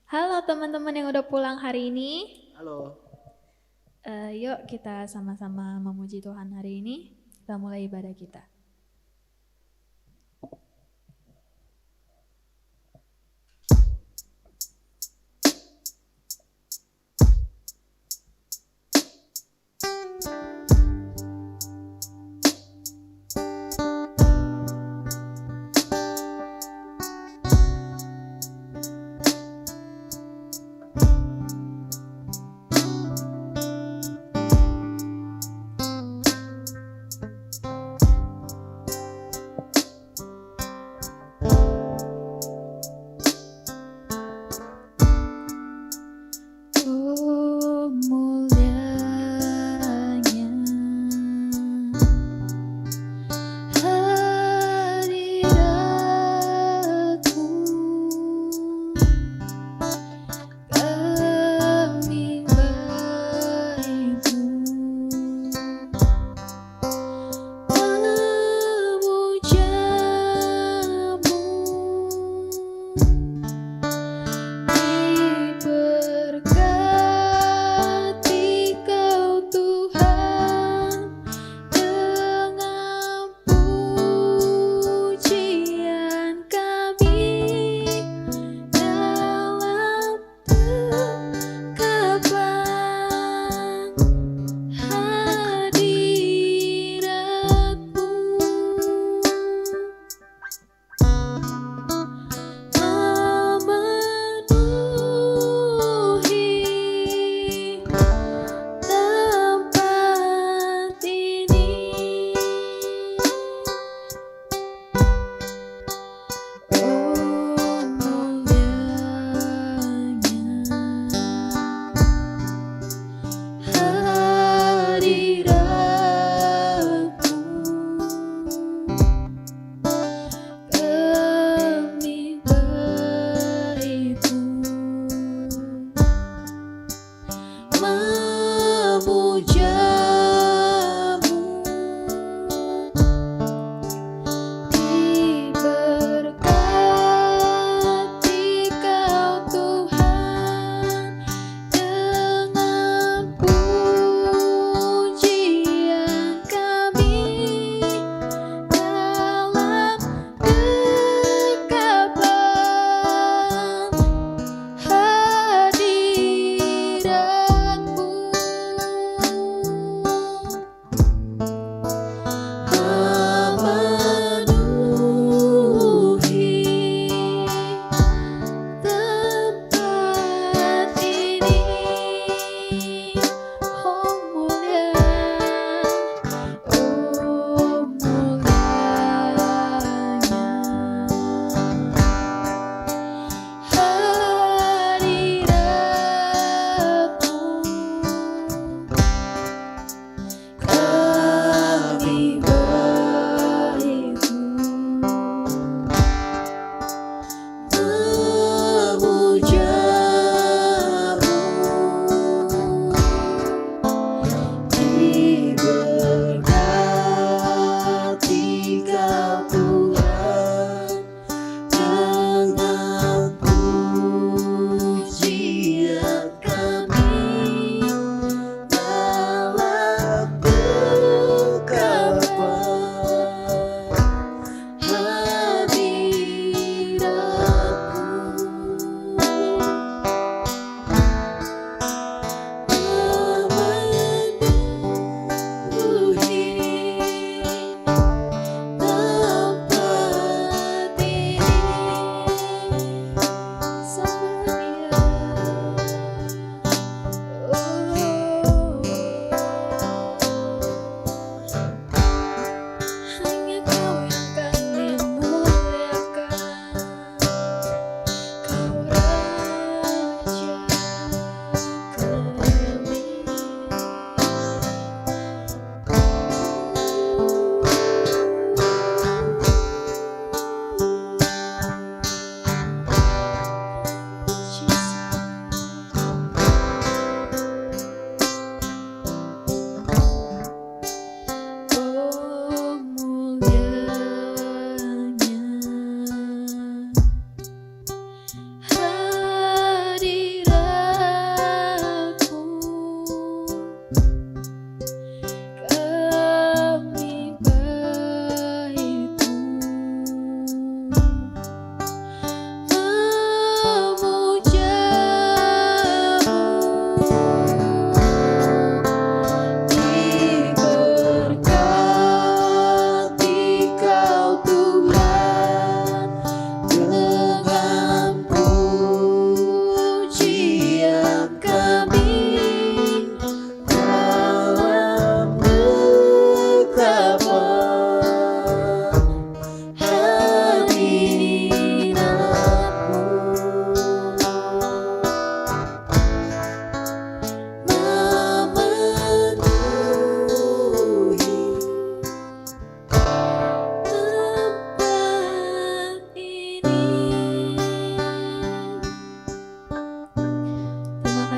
Halo teman-teman yang udah pulang hari ini. Halo. Yuk kita sama-sama memuji Tuhan hari ini. Kita mulai ibadah kita.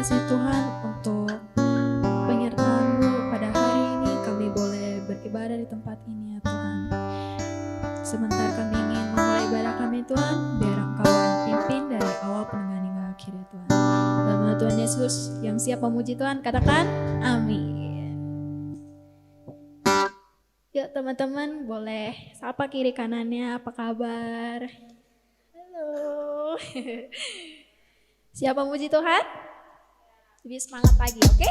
kasih Tuhan untuk penyertaan-Mu pada hari ini. Kami boleh beribadah di tempat ini ya Tuhan. Sebentar kami ingin memulai ibadah kami Tuhan, biar Engkau yang pimpin dari awal pendengaran hingga akhir ya Tuhan. Dalam nama Tuhan Yesus yang siap memuji Tuhan, katakan amin. Yuk teman-teman boleh sapa kiri kanannya, apa kabar? Halo. Siap memuji Tuhan? Lebih semangat lagi, oke?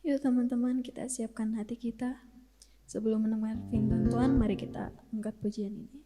Yuk teman-teman, kita siapkan hati kita. Sebelum mendengar firman Tuhan, mari kita angkat pujian ini.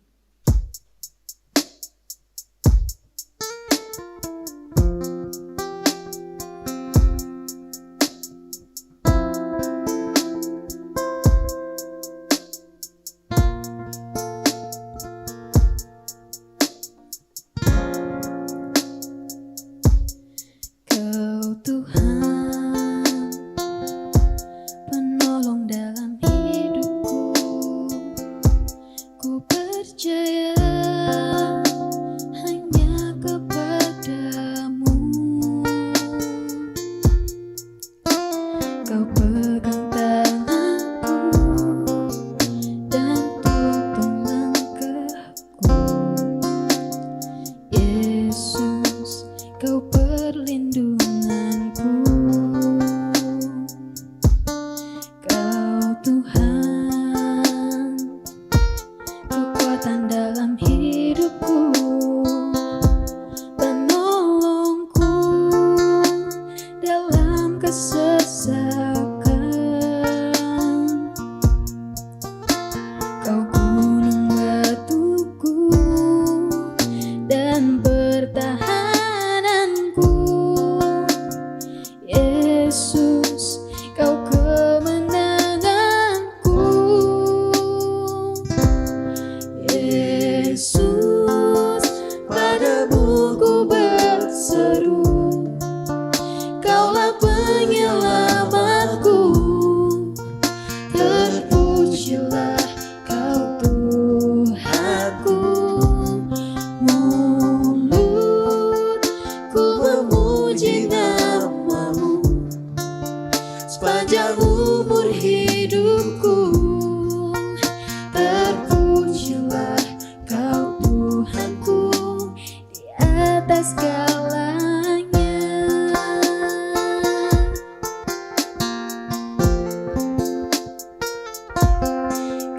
atas segalanya.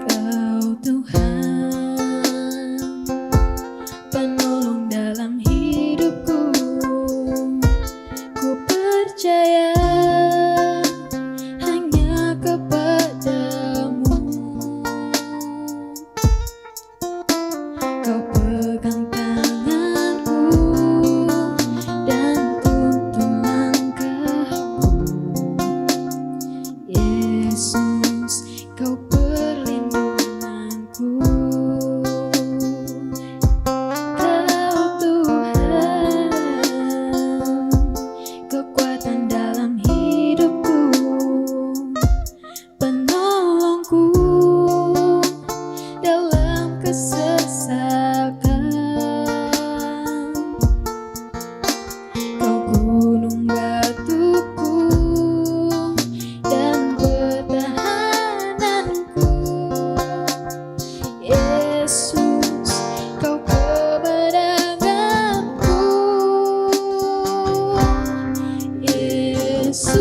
Kau Tuhan, penolong dalam hidupku. Ku percaya hanya kepadamu. Kau pegang tanganku dan tuntun langkahku. Yesus, kau perlindunganku. Kau Tuhan, kekuatan dalam hidupku, penolongku dalam kesesakan. Kau gunung batuku dan pertahananku. Yesus, kau kemenanganku. Yesus,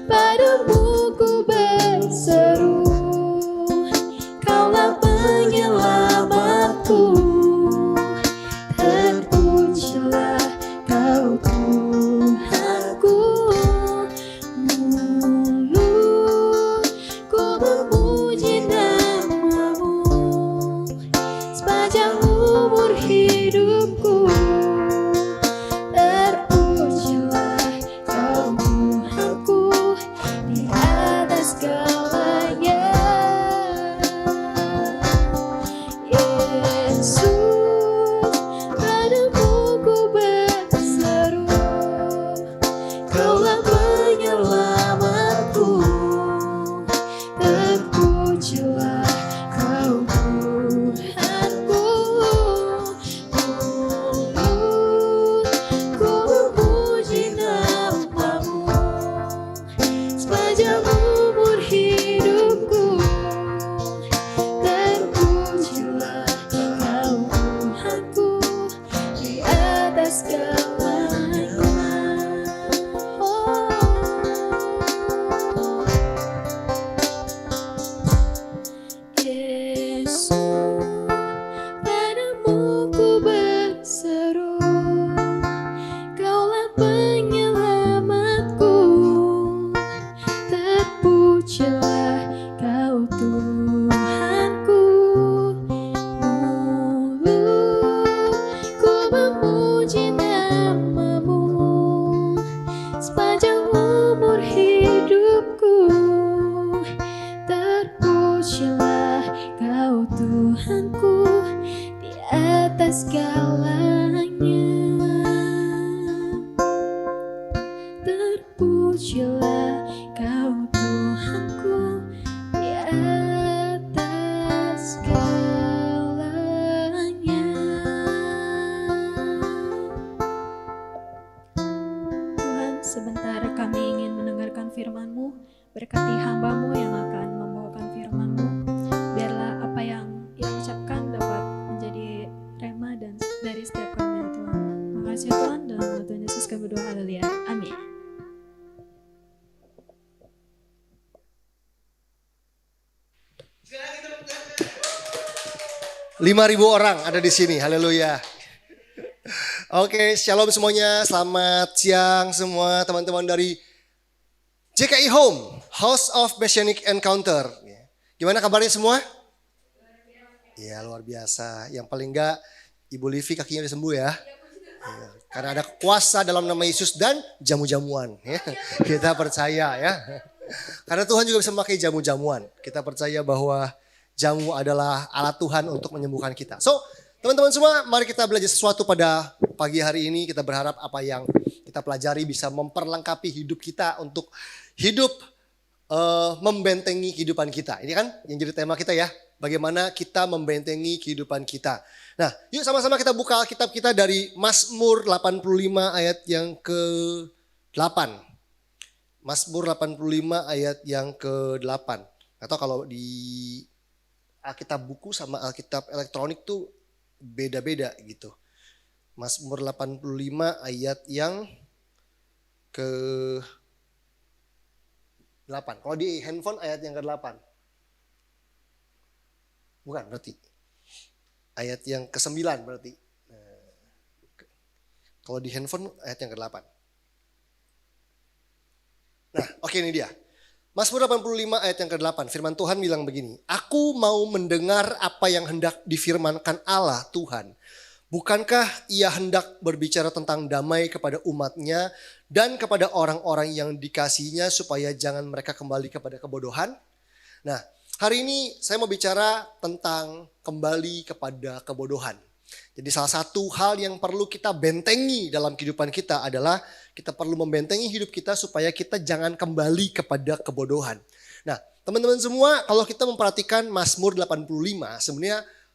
padamu ku berseru. Kaulah penyelamatku. Terpujilah Kau Tuhanku. Mulut ku memuji namamu sepanjang umur hidupku. Terpujilah Kau Tuhanku di atas segalanya. Yesus, padamu ku berseru. Kaulah penyelamatku. Terpujilah Kau Tuhanku. Mulutku memuji namamu sepanjang umur hidupku. Terpujilah Kau Tuhanku di atas segalanya. Yesus, padamu ku berseru. Kaulah penyelamatku. Terpujilah Kau Tuhanku. Mulutku memuji namamu sepanjang umur hidupku. Terpujilah Kau Tuhanku di atas segalanya. Terpujilah Kau Tuhanku di atas segalanya. Tuhan, sebentar kami ingin mendengarkan firman-Mu. Berkati hamba-Mu yang akan membawakan firman-Mu. Biarlah apa yang Ia ucapkan dapat menjadi rema dan dari setiap kami, ya Tuhan. Makasih ya Tuhan, dalam nama Tuhan Yesus kami berdoa, haleluya. Amin. Lima 5.000 orang ada di sini, haleluya. Oke, shalom semuanya, selamat siang semua teman-teman dari JKI Home, House of Messianic Encounter. Gimana kabarnya semua? Iya, luar biasa. Yang paling enggak, Ibu Livi kakinya udah sembuh ya. Ya, karena ada kuasa dalam nama Yesus dan jamu-jamuan. Ya. Kita percaya ya. Karena Tuhan juga bisa memakai jamu-jamuan. Kita percaya bahwa jamu adalah alat Tuhan untuk menyembuhkan kita. So, teman-teman semua, mari kita belajar sesuatu pada pagi hari ini. Kita berharap apa yang kita pelajari bisa memperlengkapi hidup kita untuk hidup membentengi kehidupan kita. Ini kan yang jadi tema kita ya. Bagaimana kita membentengi kehidupan kita. Nah, yuk sama-sama kita buka Alkitab kita dari Mazmur 85 ayat yang ke-8. Mazmur 85 ayat yang ke-8. Atau kalau di Alkitab buku sama Alkitab elektronik tuh beda-beda gitu. Mazmur 85 ayat yang ke-8. Kalau di handphone ayat yang ke-8. Bukan berarti. Ayat yang ke-9 berarti. Kalau di handphone ayat yang ke-8. Nah, oke ini dia. Mazmur 85 ayat yang ke-8. Firman Tuhan bilang begini. Aku mau mendengar apa yang hendak difirmankan Allah Tuhan. Bukankah ia hendak berbicara tentang damai kepada umatnya dan kepada orang-orang yang dikasihinya supaya jangan mereka kembali kepada kebodohan? Nah, hari ini saya mau bicara tentang kembali kepada kebodohan. Jadi salah satu hal yang perlu kita bentengi dalam kehidupan kita adalah kita perlu membentengi hidup kita supaya kita jangan kembali kepada kebodohan. Nah, teman-teman semua, kalau kita memperhatikan Mazmur 85,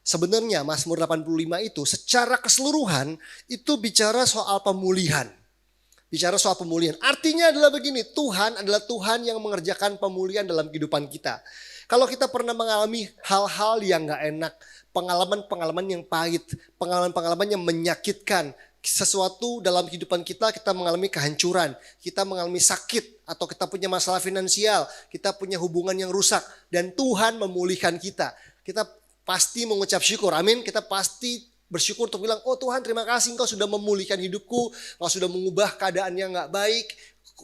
sebenarnya Mazmur 85 itu secara keseluruhan itu bicara soal pemulihan. Bicara soal pemulihan. Artinya adalah begini, Tuhan adalah Tuhan yang mengerjakan pemulihan dalam kehidupan kita. Kalau kita pernah mengalami hal-hal yang gak enak, pengalaman-pengalaman yang pahit, pengalaman-pengalaman yang menyakitkan, sesuatu dalam kehidupan kita mengalami kehancuran, kita mengalami sakit, atau kita punya masalah finansial, kita punya hubungan yang rusak, dan Tuhan memulihkan kita. Kita pasti mengucap syukur, amin. Kita pasti bersyukur untuk bilang, oh Tuhan terima kasih Engkau sudah memulihkan hidupku, Engkau sudah mengubah keadaan yang gak baik,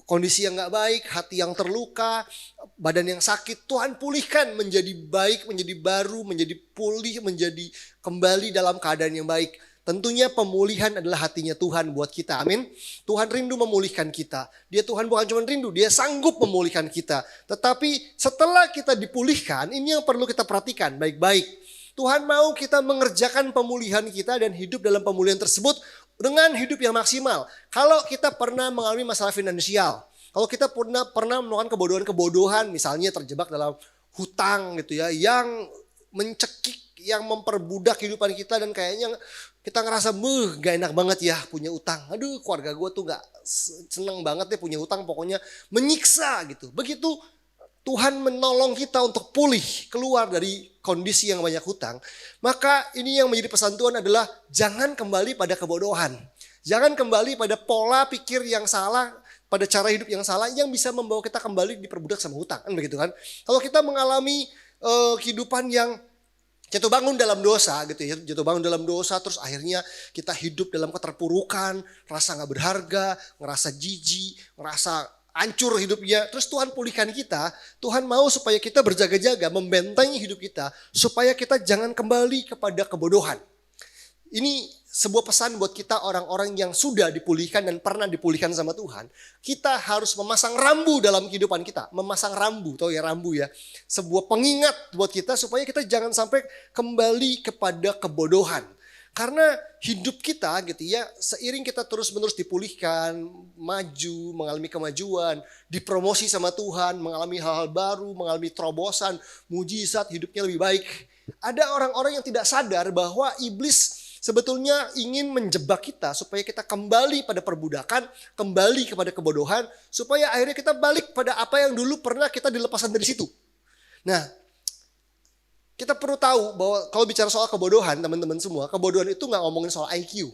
kondisi yang gak baik, hati yang terluka, badan yang sakit. Tuhan pulihkan menjadi baik, menjadi baru, menjadi pulih, menjadi kembali dalam keadaan yang baik. Tentunya pemulihan adalah hatinya Tuhan buat kita, amin. Tuhan rindu memulihkan kita. Dia Tuhan bukan cuma rindu, dia sanggup memulihkan kita. Tetapi setelah kita dipulihkan, ini yang perlu kita perhatikan baik-baik. Tuhan mau kita mengerjakan pemulihan kita dan hidup dalam pemulihan tersebut dengan hidup yang maksimal. Kalau kita pernah mengalami masalah finansial, kalau kita pernah melakukan kebodohan-kebodohan, misalnya terjebak dalam hutang gitu ya, yang mencekik, yang memperbudak kehidupan kita dan kayaknya kita ngerasa gak enak banget ya punya utang. Aduh, keluarga gue tuh gak seneng banget deh punya utang, pokoknya menyiksa gitu. Begitu Tuhan menolong kita untuk pulih keluar dari kondisi yang banyak hutang, maka ini yang menjadi pesan Tuhan adalah jangan kembali pada kebodohan. Jangan kembali pada pola pikir yang salah, pada cara hidup yang salah yang bisa membawa kita kembali diperbudak sama hutang. Kan begitu kan? Kalau kita mengalami kehidupan yang jatuh bangun dalam dosa gitu ya, jatuh bangun dalam dosa terus akhirnya kita hidup dalam keterpurukan, rasa gak berharga, ngerasa jijik, ngerasa hancur hidupnya, terus Tuhan pulihkan kita. Tuhan mau supaya kita berjaga-jaga, membentengi hidup kita supaya kita jangan kembali kepada kebodohan. Ini sebuah pesan buat kita orang-orang yang sudah dipulihkan dan pernah dipulihkan sama Tuhan. Kita harus memasang rambu dalam kehidupan kita. Memasang rambu, tahu ya rambu ya. Sebuah pengingat buat kita supaya kita jangan sampai kembali kepada kebodohan. Karena hidup kita gitu ya, seiring kita terus-menerus dipulihkan, maju, mengalami kemajuan, dipromosi sama Tuhan, mengalami hal-hal baru, mengalami terobosan, mujizat, hidupnya lebih baik. Ada orang-orang yang tidak sadar bahwa iblis sebetulnya ingin menjebak kita supaya kita kembali pada perbudakan, kembali kepada kebodohan, supaya akhirnya kita balik pada apa yang dulu pernah kita dilepaskan dari situ. Nah, kita perlu tahu bahwa kalau bicara soal kebodohan, teman-teman semua, kebodohan itu nggak ngomongin soal IQ.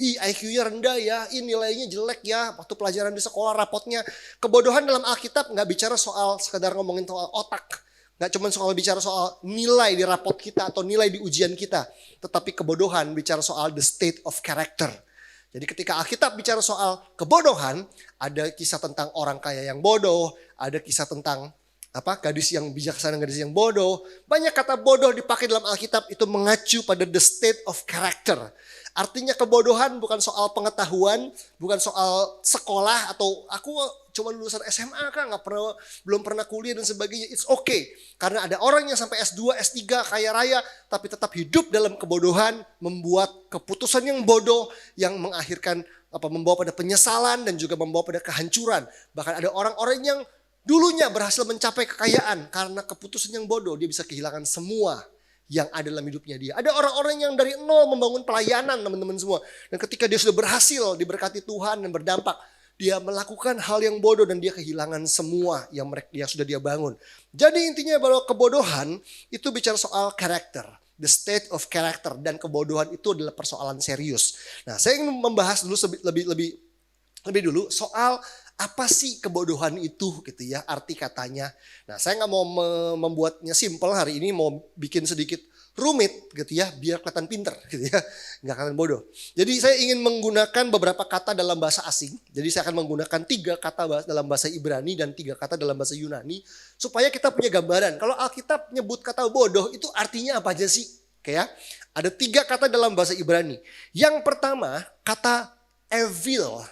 IQ-nya rendah ya, nilainya jelek ya, waktu pelajaran di sekolah rapotnya. Kebodohan dalam Alkitab nggak bicara soal sekedar ngomongin soal otak. Nggak cuma soal bicara soal nilai di rapot kita atau nilai di ujian kita. Tetapi kebodohan bicara soal the state of character. Jadi ketika Alkitab bicara soal kebodohan, ada kisah tentang orang kaya yang bodoh, ada kisah tentang gadis yang bijaksana, gadis yang bodoh. Banyak kata bodoh dipakai dalam Alkitab itu mengacu pada the state of character. Artinya kebodohan bukan soal pengetahuan, bukan soal sekolah atau aku cuma lulusan SMA kan, belum pernah kuliah dan sebagainya. It's okay. Karena ada orang yang sampai S2, S3 kaya raya tapi tetap hidup dalam kebodohan, membuat keputusan yang bodoh yang mengakhirkan membawa pada penyesalan dan juga membawa pada kehancuran. Bahkan ada orang-orang yang dulunya berhasil mencapai kekayaan karena keputusan yang bodoh, dia bisa kehilangan semua yang ada dalam hidupnya dia. Ada orang-orang yang dari nol membangun pelayanan, teman-teman semua. Dan ketika dia sudah berhasil diberkati Tuhan dan berdampak, dia melakukan hal yang bodoh dan dia kehilangan semua yang sudah dia bangun. Jadi intinya bahwa kebodohan itu bicara soal karakter. The state of character, dan kebodohan itu adalah persoalan serius. Nah, saya ingin membahas dulu lebih dulu soal apa sih kebodohan itu gitu ya, arti katanya. Nah, saya nggak mau membuatnya simple hari ini, mau bikin sedikit rumit gitu ya, biar kelihatan pinter gitu ya, nggak kelihatan bodoh. Jadi saya ingin menggunakan beberapa kata dalam bahasa asing. Jadi saya akan menggunakan 3 kata dalam bahasa Ibrani dan 3 kata dalam bahasa Yunani, supaya kita punya gambaran. Kalau Alkitab nyebut kata bodoh itu artinya apa aja sih? Oke ya, ada 3 kata dalam bahasa Ibrani. Yang pertama kata evil.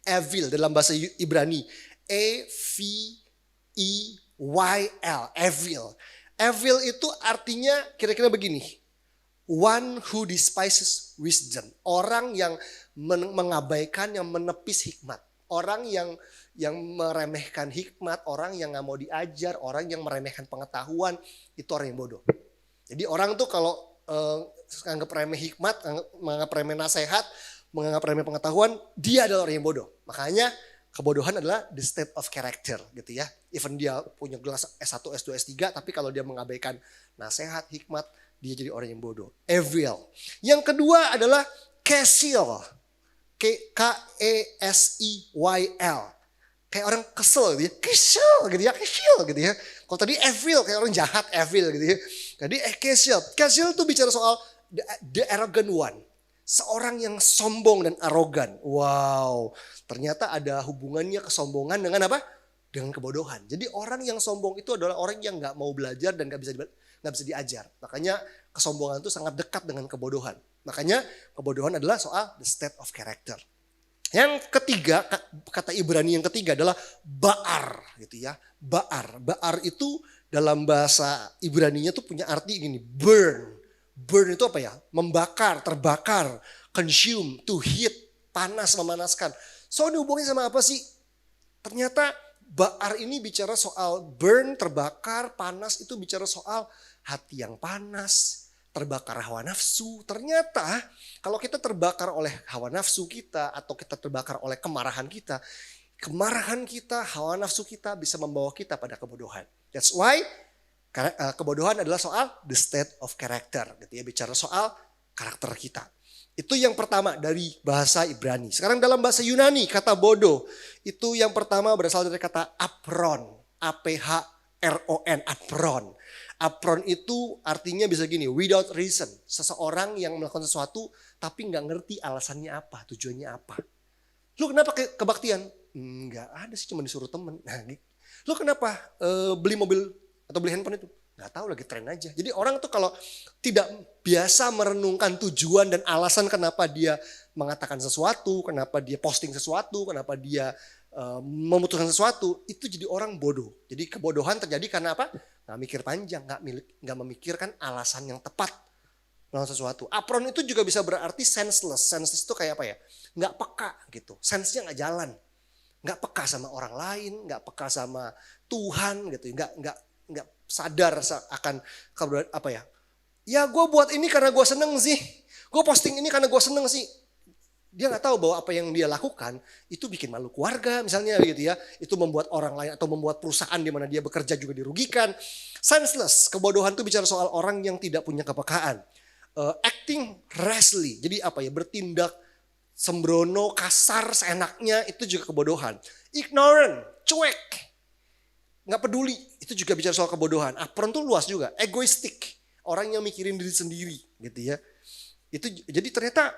Evil dalam bahasa Ibrani, E-V-E-Y-L, evil. Evil itu artinya kira-kira begini, one who despises wisdom, orang yang mengabaikan, yang menepis hikmat, orang yang meremehkan hikmat, orang yang nggak mau diajar, orang yang meremehkan pengetahuan, itu orang yang bodoh. Jadi orang tuh kalau menganggap remeh hikmat, menganggap remeh nasihat, menganggap remeh pengetahuan, dia adalah orang yang bodoh. Makanya kebodohan adalah the state of character gitu ya. Even dia punya gelas S1, S2, S3, tapi kalau dia mengabaikan nasihat, hikmat, dia jadi orang yang bodoh. Evil. Yang kedua adalah kesil. K-E-S-I-Y-L. Kayak orang kesel gitu ya. Kesil gitu ya. Kalau tadi evil, kayak orang jahat, evil gitu ya. Jadi kesil. Kesil itu bicara soal the arrogant one. Seorang yang sombong dan arogan. Wow, ternyata ada hubungannya kesombongan dengan apa? Dengan kebodohan. Jadi orang yang sombong itu adalah orang yang nggak mau belajar dan nggak bisa diajar. Makanya kesombongan itu sangat dekat dengan kebodohan. Makanya kebodohan adalah soal the state of character. Yang ketiga, kata Ibrani yang ketiga adalah ba'ar gitu ya. Ba'ar. Ba'ar itu dalam bahasa Ibraninya tuh punya arti gini, burn. Burn itu apa ya? Membakar, terbakar, consume, to heat, panas, memanaskan. So ini hubungannya sama apa sih? Ternyata ba'ar ini bicara soal burn, terbakar, panas, itu bicara soal hati yang panas, terbakar hawa nafsu. Ternyata kalau kita terbakar oleh hawa nafsu kita atau kita terbakar oleh kemarahan kita, hawa nafsu kita bisa membawa kita pada kebodohan. That's why kebodohan adalah soal the state of character, gitu ya, bicara soal karakter kita. Itu yang pertama dari bahasa Ibrani. Sekarang dalam bahasa Yunani kata bodoh itu yang pertama berasal dari kata apron, A-P-H-R-O-N, apron. Apron itu artinya bisa gini, without reason, seseorang yang melakukan sesuatu tapi nggak ngerti alasannya apa, tujuannya apa. Lu kenapa kebaktian? Nggak ada sih, cuma disuruh temen. Nah, lu kenapa beli mobil atau beli handphone itu? Nggak tahu, lagi tren aja. Jadi orang tuh kalau tidak biasa merenungkan tujuan dan alasan kenapa dia mengatakan sesuatu, kenapa dia posting sesuatu, kenapa dia memutuskan sesuatu, itu jadi orang bodoh. Jadi kebodohan terjadi karena apa? Nggak mikir panjang, nggak memikirkan alasan yang tepat melakukan sesuatu. Apron itu juga bisa berarti senseless. Senseless itu kayak apa ya? Nggak peka gitu. Sense-nya nggak jalan. Nggak peka sama orang lain, nggak peka sama Tuhan gitu. Nggak sadar akan apa ya? Ya gue buat ini karena gue seneng sih. Gue posting ini karena gue seneng sih. Dia nggak tahu bahwa apa yang dia lakukan itu bikin malu keluarga misalnya gitu ya. Itu membuat orang lain atau membuat perusahaan di mana dia bekerja juga dirugikan. Senseless, kebodohan itu bicara soal orang yang tidak punya kepekaan. Acting rashly, jadi apa ya? Bertindak sembrono, kasar, seenaknya, itu juga kebodohan. Ignorant, cuek. Nggak peduli, itu juga bicara soal kebodohan. Apron tuh luas juga, egoistik, orang yang mikirin diri sendiri gitu ya. Itu jadi ternyata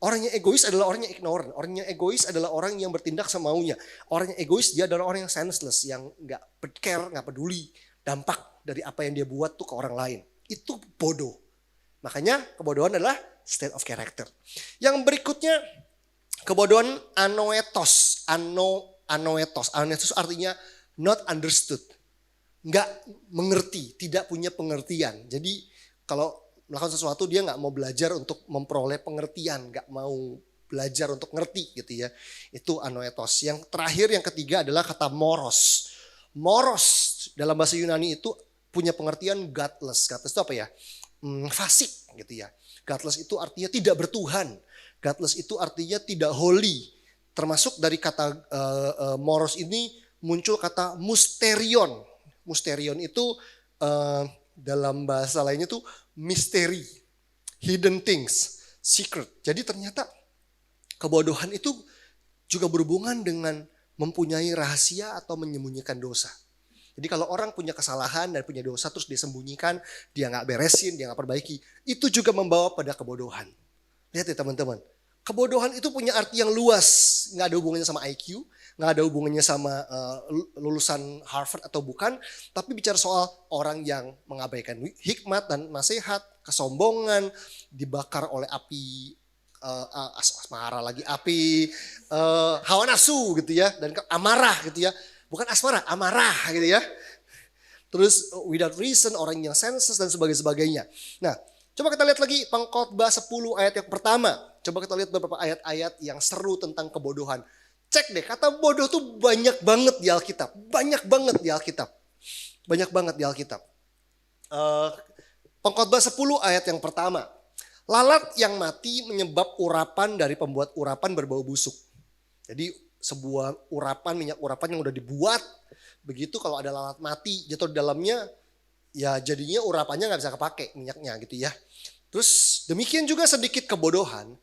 orang yang egois adalah orang yang ignorant. Orang yang egois adalah orang yang bertindak semaunya. Orang yang egois dia adalah orang yang senseless, yang nggak care, nggak peduli dampak dari apa yang dia buat tuh ke orang lain. Itu bodoh. Makanya kebodohan adalah state of character. Yang berikutnya kebodohan anoetos. Anoetos artinya not understood, nggak mengerti, tidak punya pengertian. Jadi kalau melakukan sesuatu dia nggak mau belajar untuk memperoleh pengertian, nggak mau belajar untuk ngerti gitu ya. Itu anoetos. Yang terakhir, yang ketiga adalah kata moros. Moros dalam bahasa Yunani itu punya pengertian godless. Godless itu apa ya? Fasik gitu ya. Godless itu artinya tidak bertuhan. Godless itu artinya tidak holy. Termasuk dari kata moros ini muncul kata musterion. Musterion itu dalam bahasa lainnya tuh misteri, hidden things, secret. Jadi ternyata kebodohan itu juga berhubungan dengan mempunyai rahasia atau menyembunyikan dosa. Jadi kalau orang punya kesalahan dan punya dosa terus dia sembunyikan, dia nggak beresin, dia nggak perbaiki, itu juga membawa pada kebodohan. Lihat ya teman-teman, kebodohan itu punya arti yang luas, nggak ada hubungannya sama IQ, nggak ada hubungannya sama lulusan Harvard atau bukan, tapi bicara soal orang yang mengabaikan hikmat dan nasihat, kesombongan, dibakar oleh api asmara lagi, api hawa nafsu gitu ya, dan amarah gitu ya. Bukan asmara, amarah gitu ya. Terus without reason, orang yang senses dan sebagainya. Nah, coba kita lihat lagi Pengkhotbah 10 ayat yang pertama. Coba kita lihat beberapa ayat-ayat yang seru tentang kebodohan. Cek deh, kata bodoh tuh banyak banget di Alkitab. Banyak banget di Alkitab. Banyak banget di Alkitab. Pengkhotbah 10 ayat yang pertama. Lalat yang mati menyebab urapan dari pembuat urapan berbau busuk. Jadi sebuah urapan, minyak urapan yang udah dibuat, begitu kalau ada lalat mati jatuh di dalamnya, ya jadinya urapannya nggak bisa kepake minyaknya gitu ya. Terus demikian juga sedikit kebodohan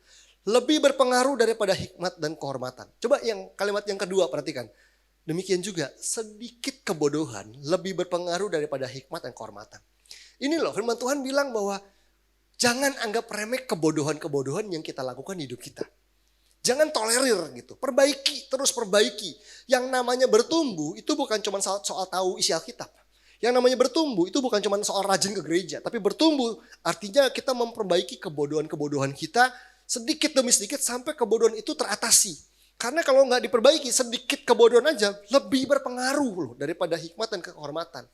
lebih berpengaruh daripada hikmat dan kehormatan. Coba yang kalimat yang kedua perhatikan. Demikian juga sedikit kebodohan lebih berpengaruh daripada hikmat dan kehormatan. Ini loh firman Tuhan bilang bahwa jangan anggap remeh kebodohan-kebodohan yang kita lakukan di hidup kita. Jangan tolerir gitu, perbaiki, terus perbaiki. Yang namanya bertumbuh itu bukan cuma soal tahu isi Alkitab. Yang namanya bertumbuh itu bukan cuma soal rajin ke gereja. Tapi bertumbuh artinya kita memperbaiki kebodohan-kebodohan kita sedikit demi sedikit sampai kebodohan itu teratasi. Karena kalau nggak diperbaiki sedikit kebodohan aja lebih berpengaruh loh daripada hikmat dan kehormatan.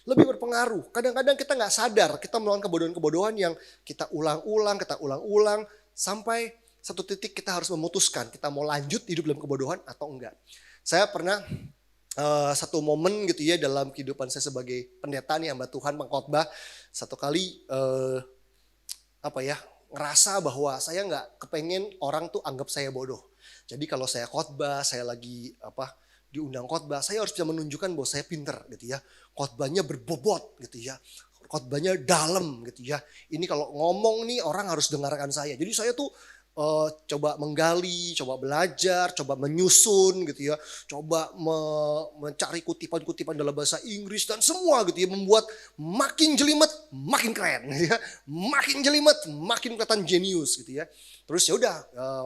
Lebih berpengaruh. Kadang-kadang kita nggak sadar kita melakukan kebodohan-kebodohan yang kita ulang-ulang sampai satu titik kita harus memutuskan kita mau lanjut hidup dalam kebodohan atau enggak. Saya pernah satu momen gitu ya dalam kehidupan saya sebagai pendeta nih hamba Tuhan pengkhotbah, satu kali ngerasa bahwa saya nggak kepengen orang tuh anggap saya bodoh. Jadi kalau saya khotbah, saya lagi diundang khotbah, saya harus bisa menunjukkan bahwa saya pinter gitu ya. Khotbahnya berbobot gitu ya. Khotbahnya dalam gitu ya. Ini kalau ngomong nih orang harus dengarkan saya. Jadi saya tuh coba menggali, coba belajar, coba menyusun gitu ya, coba mencari kutipan-kutipan dalam bahasa Inggris dan semua gitu ya, membuat makin jelimet makin keren gitu ya, makin jelimet makin kelihatan jenius gitu ya. Terus ya udah,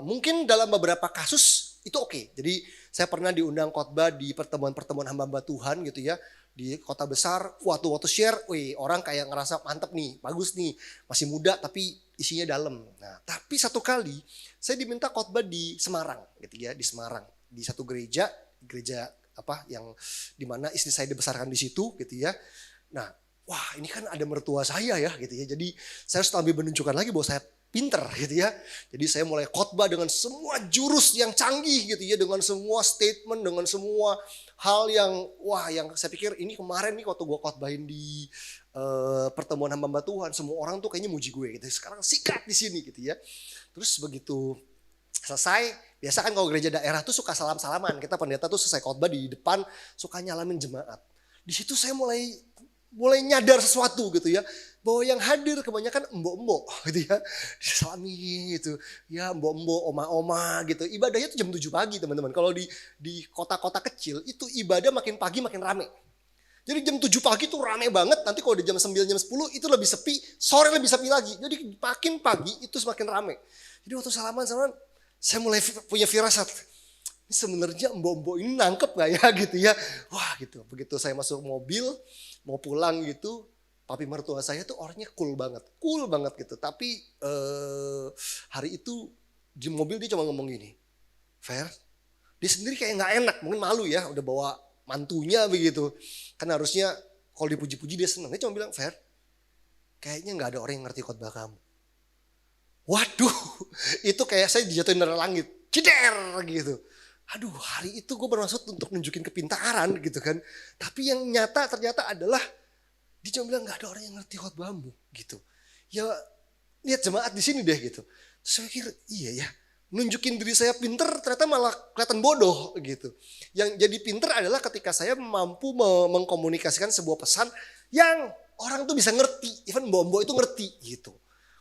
mungkin dalam beberapa kasus itu oke. Jadi saya pernah diundang khotbah di pertemuan-pertemuan hamba-hamba Tuhan gitu ya, di kota besar, waktu share, orang kayak ngerasa mantep nih, bagus nih, masih muda tapi isinya dalam. Nah, tapi satu kali saya diminta khotbah di Semarang gitu ya, di Semarang, di satu gereja yang dimana istri saya dibesarkan di situ gitu ya. Nah, wah ini kan ada mertua saya ya gitu ya. Jadi saya harus lebih menunjukkan lagi bahwa saya pinter gitu ya. Jadi saya mulai khotbah dengan semua jurus yang canggih gitu ya, dengan semua statement, dengan semua hal yang yang saya pikir ini kemarin nih waktu gue khotbahin di pertemuan hamba Tuhan, semua orang tuh kayaknya muji gue gitu. Sekarang sikat di sini gitu ya. Terus begitu selesai, biasa kan kalau gereja daerah tuh suka salam-salaman. Kita pendeta tuh selesai khotbah di depan suka nyalamin jemaat. Di situ saya mulai nyadar sesuatu gitu ya, bahwa yang hadir kebanyakan embok-embok gitu ya, disalami gitu ya, embok-embok, oma-oma gitu. Ibadahnya tuh jam 7 pagi teman-teman. Kalau di kota-kota kecil itu ibadah makin pagi makin rame. Jadi jam 7 pagi tuh rame banget, nanti kalau di jam 9, jam 10 itu lebih sepi, sore lebih sepi lagi. Jadi makin pagi itu semakin rame. Jadi waktu salaman saya mulai punya firasat, ini sebenarnya mbok-mbok ini nangkep gak ya gitu ya. Wah gitu, begitu saya masuk mobil, mau pulang gitu, papi mertua saya tuh orangnya cool banget gitu. Tapi hari itu di mobil dia cuma ngomong gini, Fer, dia sendiri kayak gak enak, mungkin malu ya, udah bawa mantunya begitu. Kan harusnya kalau dipuji-puji dia senang. Dia cuma bilang, Fer, kayaknya gak ada orang yang ngerti khotbah kamu. Waduh, itu kayak saya dijatuhin dari langit, ceder gitu. Aduh, hari itu gue bermaksud untuk nunjukin kepintaran gitu kan. Tapi yang nyata ternyata adalah dia cuma bilang gak ada orang yang ngerti khotbahmu gitu. Ya lihat jemaat di sini deh gitu. Terus saya pikir iya ya, nunjukin diri saya pinter ternyata malah kelihatan bodoh gitu. Yang jadi pinter adalah ketika saya mampu mengkomunikasikan sebuah pesan yang orang tuh bisa ngerti, even mbok-mbok itu ngerti gitu.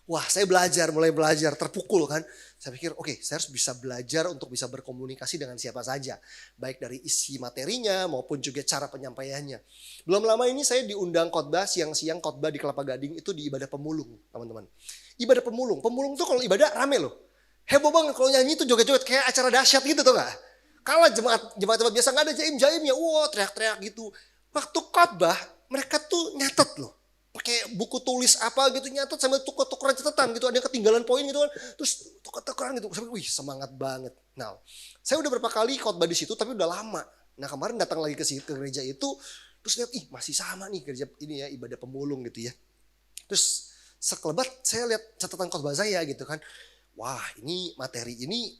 Wah, saya mulai belajar, terpukul kan. Saya pikir, oke, saya harus bisa belajar untuk bisa berkomunikasi dengan siapa saja. Baik dari isi materinya maupun juga cara penyampaiannya. Belum lama ini saya diundang khotbah, siang-siang khotbah di Kelapa Gading itu di ibadah pemulung, teman-teman. Ibadah pemulung tuh kalau ibadah rame loh. Heboh banget kalau nyanyi itu joget-joget kayak acara dahsyat gitu tuh gak? Kalau jemaat biasa gak ada jaim-jaimnya, wah teriak-teriak gitu. Waktu khotbah mereka tuh nyatet loh. Pakai buku tulis apa gitu nyatet sambil tuker-tukeran catatan gitu, ada yang ketinggalan poin gitu kan, terus tuker-tukeran gitu. Wih, semangat banget. Nah, saya udah berapa kali khotbah di situ tapi udah lama. Nah, kemarin datang lagi ke gereja itu, terus lihat masih sama nih gereja ini ya, ibadah pemulung gitu ya. Terus sekelebat saya lihat catatan khotbah saya gitu kan. Wah, ini materi ini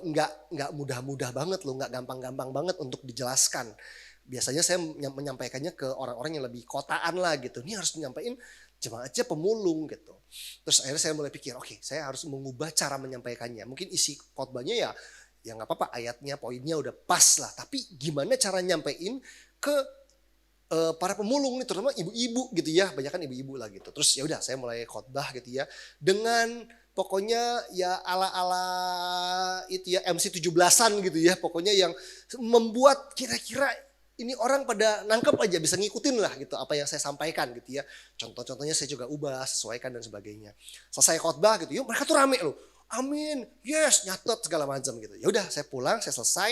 nggak mudah-mudah banget loh, nggak gampang-gampang banget untuk dijelaskan. Biasanya saya menyampaikannya ke orang-orang yang lebih kotaan lah gitu. Ini harus menyampaikan jemaatnya pemulung gitu. Terus akhirnya saya mulai pikir, oke, saya harus mengubah cara menyampaikannya. Mungkin isi khotbahnya ya nggak apa-apa, ayatnya, poinnya udah pas lah. Tapi gimana cara nyampein ke para pemulung nih, terutama ibu-ibu gitu ya. Banyak kan ibu-ibu lah gitu. Terus ya udah saya mulai khotbah gitu ya. Dengan pokoknya ya ala-ala itu ya MC 17-an gitu ya. Pokoknya yang membuat kira-kira ini orang pada nangkep aja, bisa ngikutin lah gitu apa yang saya sampaikan gitu ya. Contoh-contohnya saya juga ubah, sesuaikan dan sebagainya. Selesai khotbah gitu, yuk mereka tuh rame loh. Amin, yes, nyatet segala macam gitu. Ya udah saya pulang, saya selesai,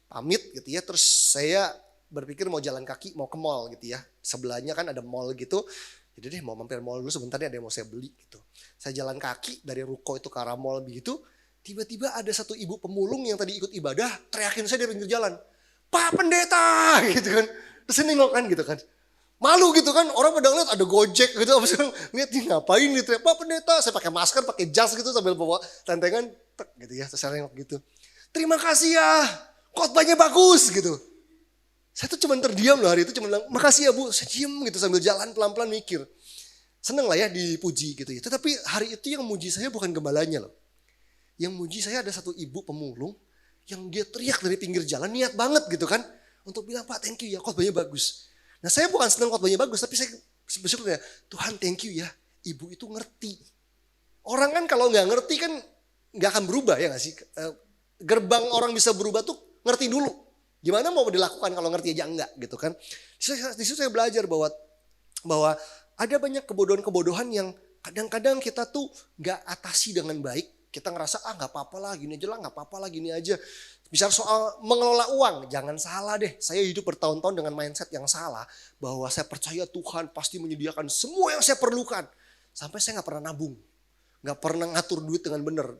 pamit gitu ya. Terus saya berpikir mau jalan kaki, mau ke mall gitu ya. Sebelahnya kan ada mall gitu. Jadi deh mau mampir mall dulu sebentar nih, ada yang mau saya beli gitu. Saya jalan kaki dari ruko itu ke arah mall begitu. Tiba-tiba ada satu ibu pemulung yang tadi ikut ibadah teriakin saya di pinggir jalan. Pak Pendeta gitu kan. Terus saya nengok kan gitu kan. Malu gitu kan, orang pada ngeliat ada Gojek gitu. Apa sih lihat nih ngapain nih teriak Pak Pendeta. Saya pakai masker, pakai jas gitu sambil bawa tentengan tek gitu ya. Terus saya nengok gitu. Terima kasih ya, khotbahnya bagus gitu. Saya tuh cuma terdiam loh hari itu, cuma bilang makasih ya Bu. Saya diem gitu sambil jalan pelan-pelan mikir. Seneng lah ya dipuji gitu ya. Tetapi hari itu yang muji saya bukan gembalanya loh. Yang muji saya ada satu ibu pemulung yang dia teriak dari pinggir jalan, niat banget gitu kan. Untuk bilang, Pak thank you ya, khotbahnya bagus. Nah saya bukan senang khotbahnya bagus, tapi saya bersyukur ya, Tuhan thank you ya, ibu itu ngerti. Orang kan kalau nggak ngerti kan nggak akan berubah ya nggak sih. Gerbang orang bisa berubah tuh ngerti dulu. Gimana mau dilakukan kalau ngerti aja enggak gitu kan. Di situ saya belajar bahwa ada banyak kebodohan-kebodohan yang kadang-kadang kita tuh nggak atasi dengan baik. Kita ngerasa nggak apa-apa lah gini aja lah, nggak apa-apa lah gini aja. Bicara soal mengelola uang, jangan salah deh. Saya hidup bertahun-tahun dengan mindset yang salah. Bahwa saya percaya Tuhan pasti menyediakan semua yang saya perlukan. Sampai saya nggak pernah nabung. Nggak pernah ngatur duit dengan benar.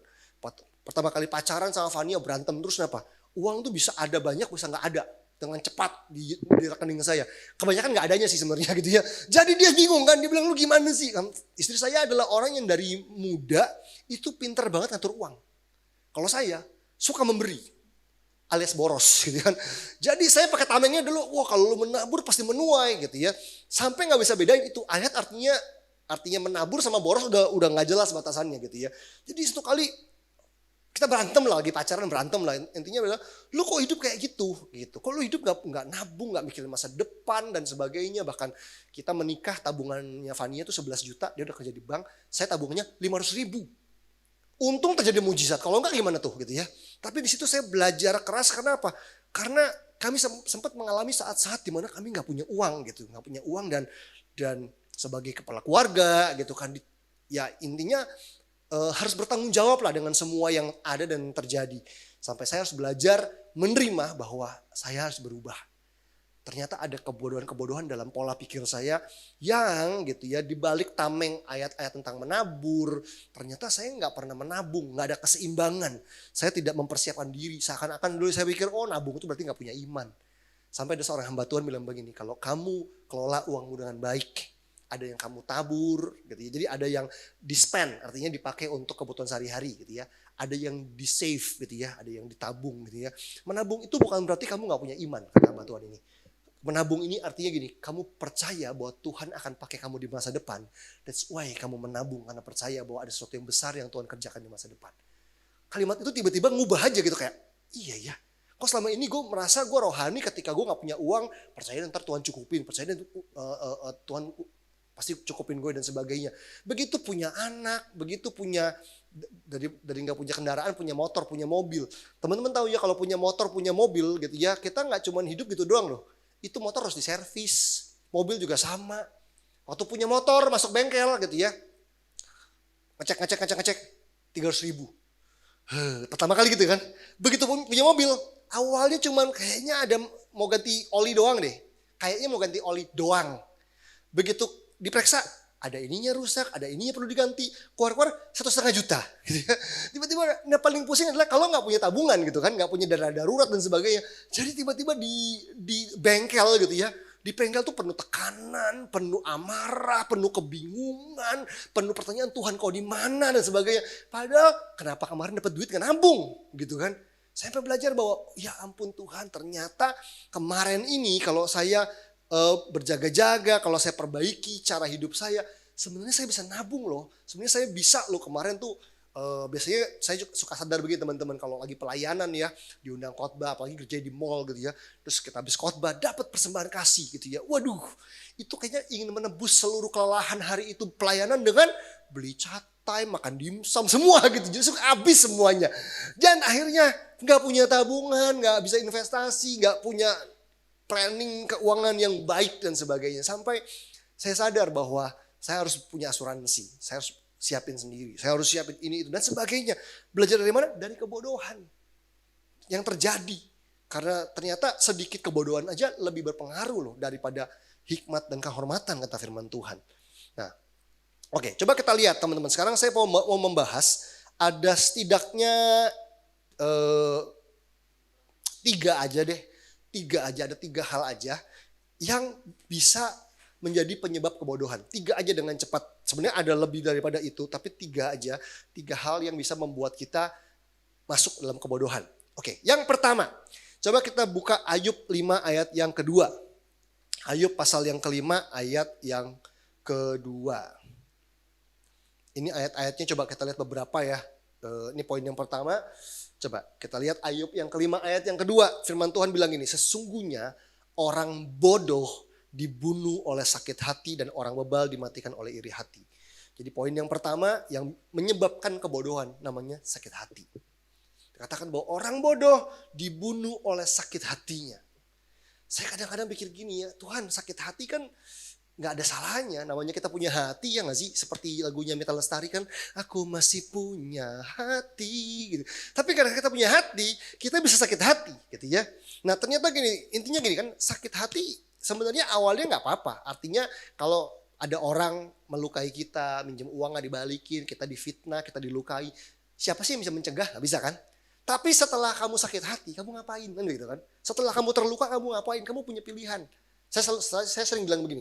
Pertama kali pacaran sama Fania berantem terus kenapa? Uang tuh bisa ada banyak, bisa nggak ada. Dengan cepat di rekening saya. Kebanyakan nggak adanya sih sebenarnya gitu ya. Jadi dia bingung kan, dia bilang lu gimana sih? Istri saya adalah orang yang dari muda itu pintar banget ngatur uang. Kalau saya suka memberi alias boros gitu kan. Jadi saya pakai tamengnya dulu, wah kalau lu menabur pasti menuai gitu ya. Sampai nggak bisa bedain itu ayat artinya menabur sama boros udah nggak jelas batasannya gitu ya. Jadi satu kali kita berantem lah, lagi pacaran berantem lah. Intinya adalah, lu kok hidup kayak gitu? Kok lu hidup gak nabung, gak mikirin masa depan dan sebagainya. Bahkan kita menikah tabungannya Fania itu 11 juta, dia udah kerja di bank. Saya tabungannya 500 ribu. Untung terjadi mujizat, kalau enggak gimana tuh gitu ya. Tapi di situ saya belajar keras, karena apa? Karena kami sempat mengalami saat-saat dimana kami gak punya uang gitu. Gak punya uang dan sebagai kepala keluarga gitu kan. Ya intinya harus bertanggung jawab lah dengan semua yang ada dan terjadi. Sampai saya harus belajar menerima bahwa saya harus berubah. Ternyata ada kebodohan-kebodohan dalam pola pikir saya yang gitu ya dibalik tameng ayat-ayat tentang menabur. Ternyata saya nggak pernah menabung, nggak ada keseimbangan. Saya tidak mempersiapkan diri. Seakan-akan dulu saya pikir nabung itu berarti nggak punya iman. Sampai ada seorang hamba Tuhan bilang begini, kalau kamu kelola uangmu dengan baik, ada yang kamu tabur gitu ya. Jadi ada yang di-spend, artinya dipakai untuk kebutuhan sehari-hari gitu ya. Ada yang di-save gitu ya, ada yang ditabung gitu ya. Menabung itu bukan berarti kamu gak punya iman, kata hamba Tuhan ini. Menabung ini artinya gini, kamu percaya bahwa Tuhan akan pakai kamu di masa depan. That's why kamu menabung, karena percaya bahwa ada sesuatu yang besar yang Tuhan kerjakan di masa depan. Kalimat itu tiba-tiba ngubah aja gitu kayak, iya ya. Kok selama ini gue merasa gue rohani ketika gue gak punya uang, percaya ntar Tuhan cukupin, percaya Tuhan pasti cukupin gue dan sebagainya. Begitu punya anak, begitu punya dari nggak punya kendaraan, punya motor, punya mobil. Teman-teman tahu ya kalau punya motor, punya mobil gitu ya, kita nggak cuma hidup gitu doang loh. Itu motor harus diservis, mobil juga sama. Waktu punya motor masuk bengkel gitu ya, ngecek 300.000. Pertama kali gitu kan. Begitu punya mobil, awalnya cuman kayaknya ada mau ganti oli doang deh. Kayaknya mau ganti oli doang. Begitu diperiksa, ada ininya rusak, ada ininya perlu diganti, keluar 1,5 juta. Gitu ya. Tiba-tiba, nah paling pusing adalah kalau nggak punya tabungan gitu kan, nggak punya dana darurat dan sebagainya. Jadi tiba-tiba di bengkel gitu ya, di bengkel tuh penuh tekanan, penuh amarah, penuh kebingungan, penuh pertanyaan Tuhan kau di mana dan sebagainya. Padahal kenapa kemarin dapat duit nggak nabung gitu kan? Saya sampai belajar bahwa ya ampun Tuhan, ternyata kemarin ini kalau saya berjaga-jaga, kalau saya perbaiki cara hidup saya, sebenarnya saya bisa nabung loh. Sebenarnya saya bisa loh kemarin tuh. Biasanya saya suka sadar begini teman-teman, kalau lagi pelayanan ya, diundang khotbah, apalagi kerja di mall gitu ya, terus kita habis khotbah dapat persembahan kasih gitu ya. Waduh, itu kayaknya ingin menebus seluruh kelelahan hari itu pelayanan dengan beli catai, makan dimsum semua gitu, justru habis semuanya. Dan akhirnya nggak punya tabungan, nggak bisa investasi, nggak punya planning keuangan yang baik dan sebagainya. Sampai saya sadar bahwa saya harus punya asuransi, saya harus siapin sendiri, saya harus siapin ini itu dan sebagainya. Belajar dari mana? Dari kebodohan yang terjadi. Karena ternyata sedikit kebodohan aja lebih berpengaruh loh daripada hikmat dan kehormatan kata firman Tuhan. Nah, oke, coba kita lihat teman-teman. Sekarang saya mau membahas ada setidaknya 3 aja deh. Ada 3 hal aja yang bisa menjadi penyebab kebodohan. 3 aja dengan cepat. Sebenarnya ada lebih daripada itu, tapi 3 aja. 3 hal yang bisa membuat kita masuk dalam kebodohan. Oke, yang pertama, coba kita buka Ayub 5 ayat yang kedua. Ayub pasal yang kelima ayat yang kedua. Ini ayat-ayatnya coba kita lihat beberapa ya. Ini poin yang pertama. Coba kita lihat Ayub yang kelima ayat yang kedua. Firman Tuhan bilang gini, sesungguhnya orang bodoh dibunuh oleh sakit hati dan orang bebal dimatikan oleh iri hati. Jadi poin yang pertama yang menyebabkan kebodohan namanya sakit hati. Dikatakan bahwa orang bodoh dibunuh oleh sakit hatinya. Saya kadang-kadang pikir gini ya, Tuhan sakit hati kan gak ada salahnya, namanya kita punya hati ya gak sih? Seperti lagunya Mita Lestari kan, aku masih punya hati gitu. Tapi karena kita punya hati, kita bisa sakit hati gitu ya. Nah ternyata gini, intinya gini kan, sakit hati sebenarnya awalnya gak apa-apa. Artinya kalau ada orang melukai kita, minjem uang gak dibalikin, kita difitnah, kita dilukai. Siapa sih yang bisa mencegah? Gak bisa kan? Tapi setelah kamu sakit hati, kamu ngapain kan gitu kan? Setelah kamu terluka, kamu ngapain? Kamu punya pilihan. Saya sering bilang begini,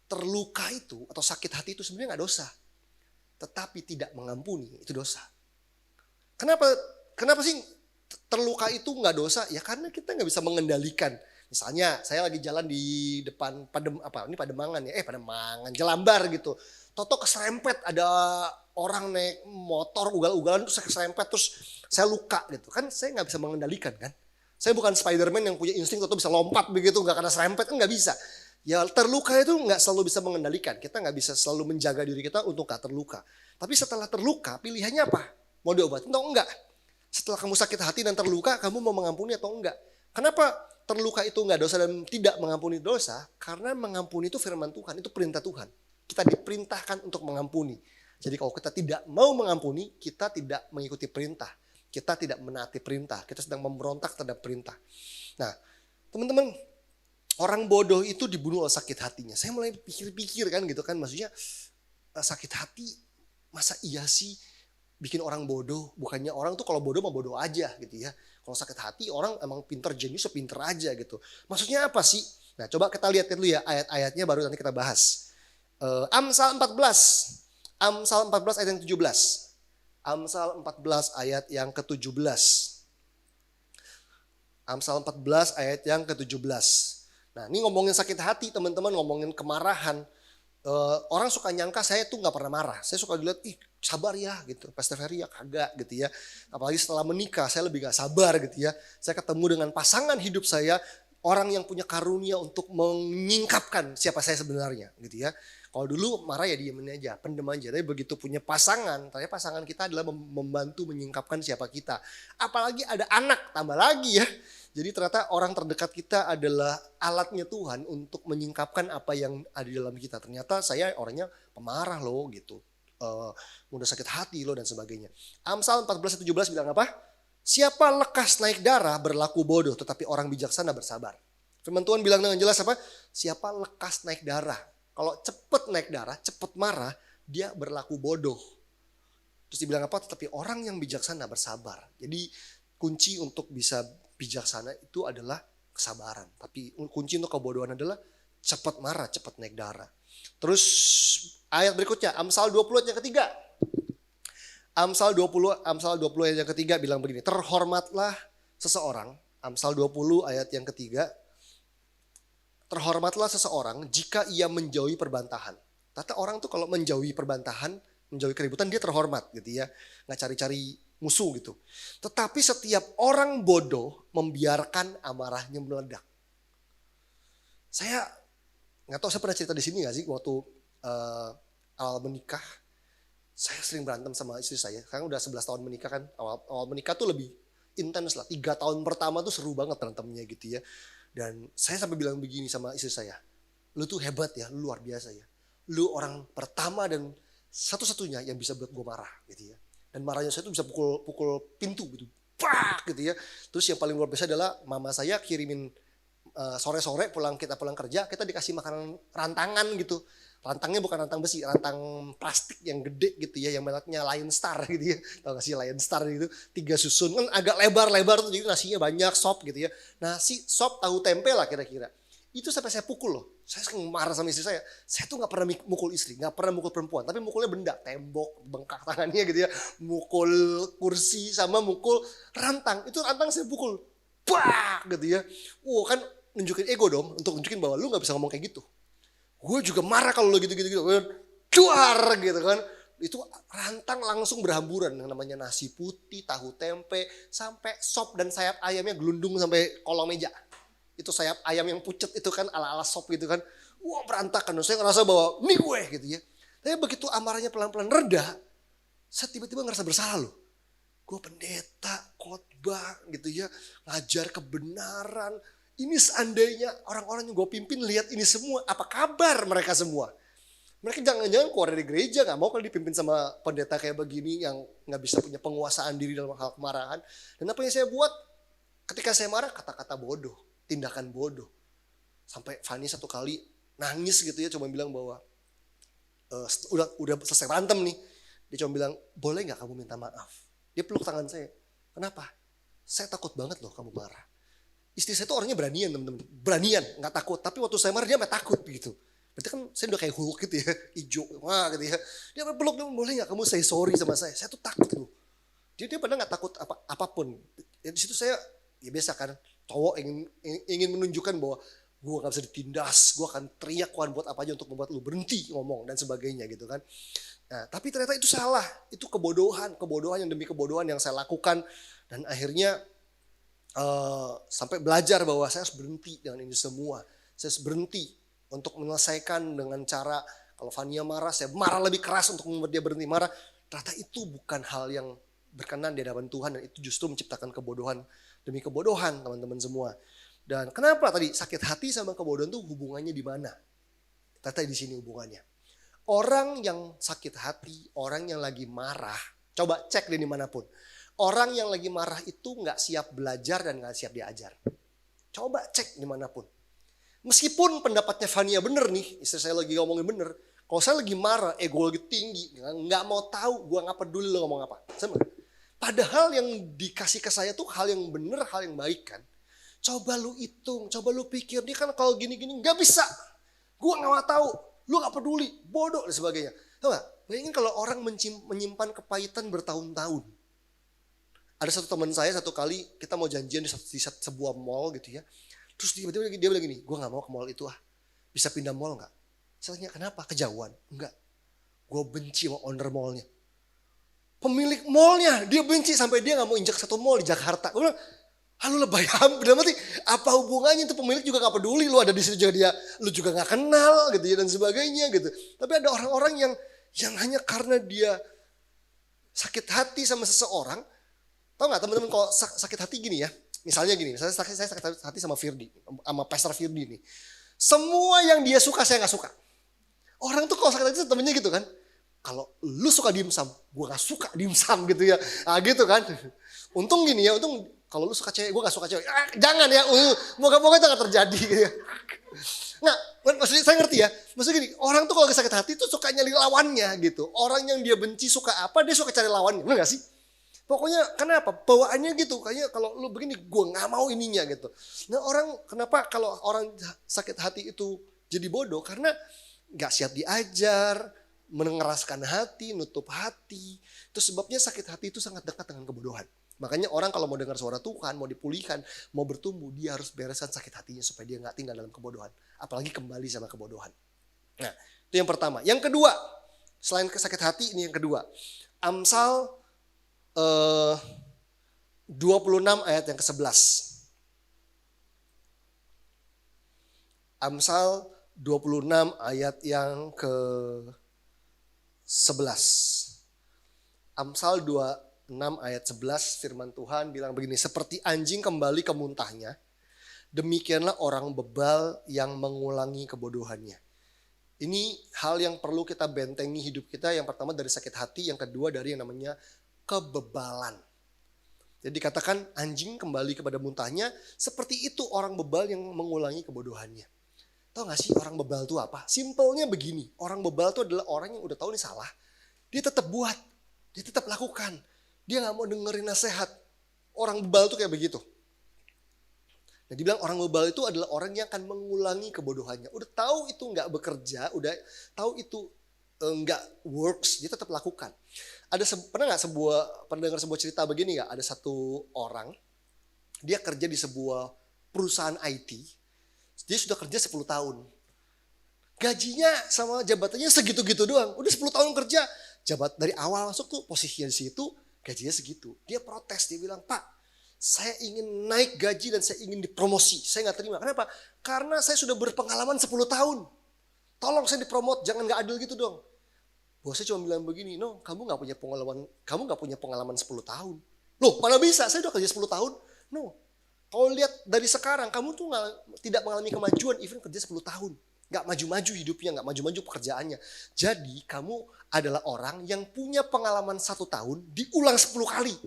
terluka itu atau sakit hati itu sebenarnya nggak dosa, tetapi tidak mengampuni itu dosa. Kenapa sih terluka itu nggak dosa? Ya karena kita nggak bisa mengendalikan. Misalnya saya lagi jalan di depan Pademangan ya, Pademangan, Jelambar gitu. Toto keserempet ada orang naik motor ugal-ugalan terus saya keserempet terus saya luka gitu. Kan saya nggak bisa mengendalikan kan. Saya bukan Spiderman yang punya insting Toto bisa lompat begitu nggak karena serempet kan nggak bisa. Ya terluka itu nggak selalu bisa mengendalikan. Kita nggak bisa selalu menjaga diri kita untuk nggak terluka. Tapi setelah terluka pilihannya apa? Mau diobatin atau enggak? Setelah kamu sakit hati dan terluka kamu mau mengampuni atau enggak? Kenapa terluka itu nggak dosa dan tidak mengampuni dosa? Karena mengampuni itu firman Tuhan, itu perintah Tuhan. Kita diperintahkan untuk mengampuni. Jadi kalau kita tidak mau mengampuni, kita tidak mengikuti perintah. Kita tidak menaati perintah. Kita sedang memberontak terhadap perintah. Nah teman-teman, orang bodoh itu dibunuh oleh sakit hatinya. Saya mulai pikir-pikir kan gitu kan. Maksudnya sakit hati masa iya sih bikin orang bodoh. Bukannya orang tuh kalau bodoh mah bodoh aja gitu ya. Kalau sakit hati orang emang pinter jenius pinter aja gitu. Maksudnya apa sih? Nah coba kita lihat dulu ya ayat-ayatnya baru nanti kita bahas. Amsal 14. Amsal 14 ayat yang 17. Amsal 14 ayat yang ke-17. Amsal 14 ayat yang ke-17. Nah ini ngomongin sakit hati teman-teman, ngomongin kemarahan. Orang suka nyangka saya tuh nggak pernah marah. Saya suka dilihat, ih sabar ya gitu. Pastor Ferry ya kagak gitu ya. Apalagi setelah menikah saya lebih gak sabar gitu ya. Saya ketemu dengan pasangan hidup saya, orang yang punya karunia untuk menyingkapkan siapa saya sebenarnya gitu ya. Kalau dulu marah ya diemin aja, pendem aja. Tapi begitu punya pasangan, ternyata pasangan kita adalah membantu menyingkapkan siapa kita. Apalagi ada anak, tambah lagi ya. Jadi ternyata orang terdekat kita adalah alatnya Tuhan untuk menyingkapkan apa yang ada di dalam kita. Ternyata saya orangnya pemarah loh gitu. Mudah sakit hati loh dan sebagainya. Amsal 14:17 bilang apa? Siapa lekas naik darah berlaku bodoh, tetapi orang bijaksana bersabar. Firman Tuhan bilang dengan jelas apa? Siapa lekas naik darah. Kalau cepet naik darah, cepet marah, dia berlaku bodoh. Terus dibilang apa? Tetapi orang yang bijaksana bersabar. Jadi kunci untuk bisa bijaksana itu adalah kesabaran. Tapi kunci untuk kebodohan adalah cepat marah, cepat naik darah. Terus ayat berikutnya, Amsal 20 ayat yang ketiga. Amsal 20 ayat yang ketiga bilang begini, terhormatlah seseorang, Amsal 20 ayat yang ketiga, terhormatlah seseorang jika ia menjauhi perbantahan. Ternyata orang tuh kalau menjauhi perbantahan, menjauhi keributan dia terhormat gitu ya. Nggak cari-cari musuh gitu. Tetapi setiap orang bodoh membiarkan amarahnya meledak. Saya nggak tahu saya pernah cerita di sini nggak sih waktu awal menikah. Saya sering berantem sama istri saya. Sekarang udah 11 tahun menikah kan. Awal menikah tuh lebih intens lah. 3 tahun pertama tuh seru banget berantemnya gitu ya. Dan saya sampai bilang begini sama istri saya. Lu tuh hebat ya, lu luar biasa ya. Lu orang pertama dan satu-satunya yang bisa buat gue marah gitu ya. Dan marahnya saya tuh bisa pukul pintu gitu. Pak gitu ya. Terus yang paling luar biasa adalah mama saya kirimin sore-sore kita pulang kerja, kita dikasih makanan rantangan gitu. Rantangnya bukan rantang besi, rantang plastik yang gede gitu ya, yang mereknya Lion Star gitu ya. Tahu gak sih Lion Star gitu, 3 susun kan agak lebar-lebar tuh, jadi nasinya banyak, sop gitu ya. Nasi, sop, tahu tempe lah kira-kira. Itu sampai saya pukul loh. Saya sering marah sama istri saya. Saya tuh gak pernah mukul istri, gak pernah mukul perempuan, tapi mukulnya benda, tembok, bengkak tangannya gitu ya. Mukul kursi sama mukul rantang. Itu rantang saya pukul. Bah gitu ya. Kan nunjukin ego dong, untuk nunjukin bahwa lu gak bisa ngomong kayak gitu. Gue juga marah kalau lo gitu-gitu. Duar gitu kan. Itu rantang langsung berhamburan. Yang namanya nasi putih, tahu tempe, sampai sop dan sayap ayamnya gelundung sampai kolong meja. Itu sayap ayam yang pucet itu kan ala-ala sop gitu kan. Wah berantakan. Saya ngerasa bahwa ini gue gitu ya. Tapi begitu amarahnya pelan-pelan reda, saya tiba-tiba ngerasa bersalah loh. Gue pendeta, khotbah gitu ya. Ngajar kebenaran. Ini seandainya orang-orang yang gue pimpin lihat ini semua, apa kabar mereka semua? Mereka jangan-jangan keluar dari gereja, gak mau kalau dipimpin sama pendeta kayak begini yang gak bisa punya penguasaan diri dalam hal kemarahan. Dan apa yang saya buat? Ketika saya marah, kata-kata bodoh, tindakan bodoh. Sampai Fanny satu kali nangis gitu ya, cuma bilang bahwa udah selesai berantem nih. Dia cuma bilang, boleh gak kamu minta maaf? Dia peluk tangan saya. Kenapa? Saya takut banget loh kamu marah. Istri saya tuh orangnya beranian teman-teman. Beranian, gak takut. Tapi waktu saya marah dia gak takut gitu. Berarti kan saya udah kayak Hulk gitu ya. Hijau, wah gitu ya. Dia peluk, boleh gak kamu say sorry sama saya? Saya tuh takut loh. Dia padahal gak takut apapun. Di situ saya, ya biasa kan. Cowok ingin menunjukkan bahwa gue gak bisa ditindas. Gue akan teriak, gue akan buat apa aja untuk membuat lu berhenti ngomong dan sebagainya gitu kan. Nah, tapi ternyata itu salah. Itu kebodohan yang demi kebodohan yang saya lakukan. Dan akhirnya sampai belajar bahwa saya harus berhenti dengan ini semua. Saya harus berhenti untuk menyelesaikan dengan cara, kalau Fania marah, saya marah lebih keras untuk membuat dia berhenti marah. Ternyata itu bukan hal yang berkenan di hadapan Tuhan, dan itu justru menciptakan kebodohan demi kebodohan teman-teman semua. Dan kenapa tadi sakit hati sama kebodohan itu hubungannya di mana? Ternyata di sini hubungannya. Orang yang sakit hati, orang yang lagi marah, coba cek di dimanapun. Orang yang lagi marah itu gak siap belajar dan gak siap diajar. Coba cek dimanapun. Meskipun pendapatnya Fania bener nih, istri saya lagi ngomongin bener. Kalau saya lagi marah, ego lagi tinggi, gak mau tahu, gue gak peduli lo ngomong apa. Sama. Padahal yang dikasih ke saya tuh hal yang bener, hal yang baik kan. Coba lu hitung, coba lu pikir, dia kan kalau gini-gini gak bisa. Gue gak mau tahu, lu gak peduli, bodoh dan sebagainya. Tahu gak? Bayangin kalau orang menyimpan kepahitan bertahun-tahun. Ada satu teman saya satu kali kita mau janjian di sebuah mall gitu ya. Terus tiba-tiba dia bilang gini, gue gak mau ke mall itu ah. Bisa pindah mall gak? Saya tanya, kenapa? Kejauhan? Enggak. Gue benci sama owner mallnya. Pemilik mallnya, dia benci sampai dia gak mau injak satu mall di Jakarta. Gue bilang, lu lebay amat. Dalam arti, apa hubungannya itu pemilik juga gak peduli. Lu ada di situ juga dia, lu juga gak kenal gitu ya dan sebagainya gitu. Tapi ada orang-orang yang hanya karena dia sakit hati sama seseorang. Tahu gak teman-teman kalau sakit hati gini ya. Misalnya gini, saya sakit hati sama Firdi, sama Pastor Firdi nih. Semua yang dia suka saya gak suka. Orang tuh kalau sakit hati temennya gitu kan. Kalau lu suka dimsum, gue gak suka dimsum gitu ya. Gitu kan. Untung gini ya, untung kalau lu suka cewek, gue gak suka cewek. Jangan ya, moga-moga itu gak terjadi gitu ya. Nah, maksudnya saya ngerti ya. Maksudnya gini, orang tuh kalau sakit hati tuh suka nyari lawannya gitu. Orang yang dia benci suka apa, dia suka cari lawannya. Bener gak sih? Pokoknya kenapa? Bawaannya gitu. Kayaknya kalau lu begini, gue gak mau ininya gitu. Nah kenapa kalau orang sakit hati itu jadi bodoh? Karena gak siap diajar, mengeraskan hati, nutup hati. Itu sebabnya sakit hati itu sangat dekat dengan kebodohan. Makanya orang kalau mau dengar suara Tuhan, mau dipulihkan, mau bertumbuh, dia harus bereskan sakit hatinya supaya dia gak tinggal dalam kebodohan. Apalagi kembali sama kebodohan. Nah, itu yang pertama. Yang kedua, selain sakit hati, ini yang kedua. Amsal 26 ayat yang ke-11. Amsal 26 ayat yang ke-11. Amsal 26 ayat 11 firman Tuhan bilang begini, seperti anjing kembali ke muntahnya, demikianlah orang bebal yang mengulangi kebodohannya. Ini hal yang perlu kita bentengi hidup kita. Yang pertama dari sakit hati, yang kedua dari yang namanya kebebalan. Jadi dikatakan anjing kembali kepada muntahnya, seperti itu orang bebal yang mengulangi kebodohannya. Tahu gak sih orang bebal itu apa? Simpelnya begini, orang bebal itu adalah orang yang udah tahu ini salah, dia tetap buat, dia tetap lakukan. Dia gak mau dengerin nasihat. Orang bebal itu kayak begitu. Nah, dibilang orang bebal itu adalah orang yang akan mengulangi kebodohannya. Udah tahu itu gak bekerja, udah tahu itu nggak works, dia tetap lakukan. Pernah dengar sebuah cerita begini nggak? Ada satu orang, dia kerja di sebuah perusahaan IT, dia sudah kerja 10 tahun. Gajinya sama jabatannya segitu-gitu doang. Udah 10 tahun kerja, dari awal masuk tuh posisinya di situ, gajinya segitu. Dia protes, dia bilang, Pak, saya ingin naik gaji dan saya ingin dipromosi. Saya nggak terima. Kenapa? Karena saya sudah berpengalaman 10 tahun. Tolong saya dipromot, jangan nggak adil gitu dong. Bosnya cuma bilang begini, no, kamu nggak punya pengalaman 10 tahun. Loh, mana bisa? Saya udah kerja 10 tahun. No, kalau lihat dari sekarang, kamu tuh tidak mengalami kemajuan, even kerja 10 tahun. Nggak maju-maju hidupnya, nggak maju-maju pekerjaannya. Jadi kamu adalah orang yang punya pengalaman 1 tahun diulang 10 kali.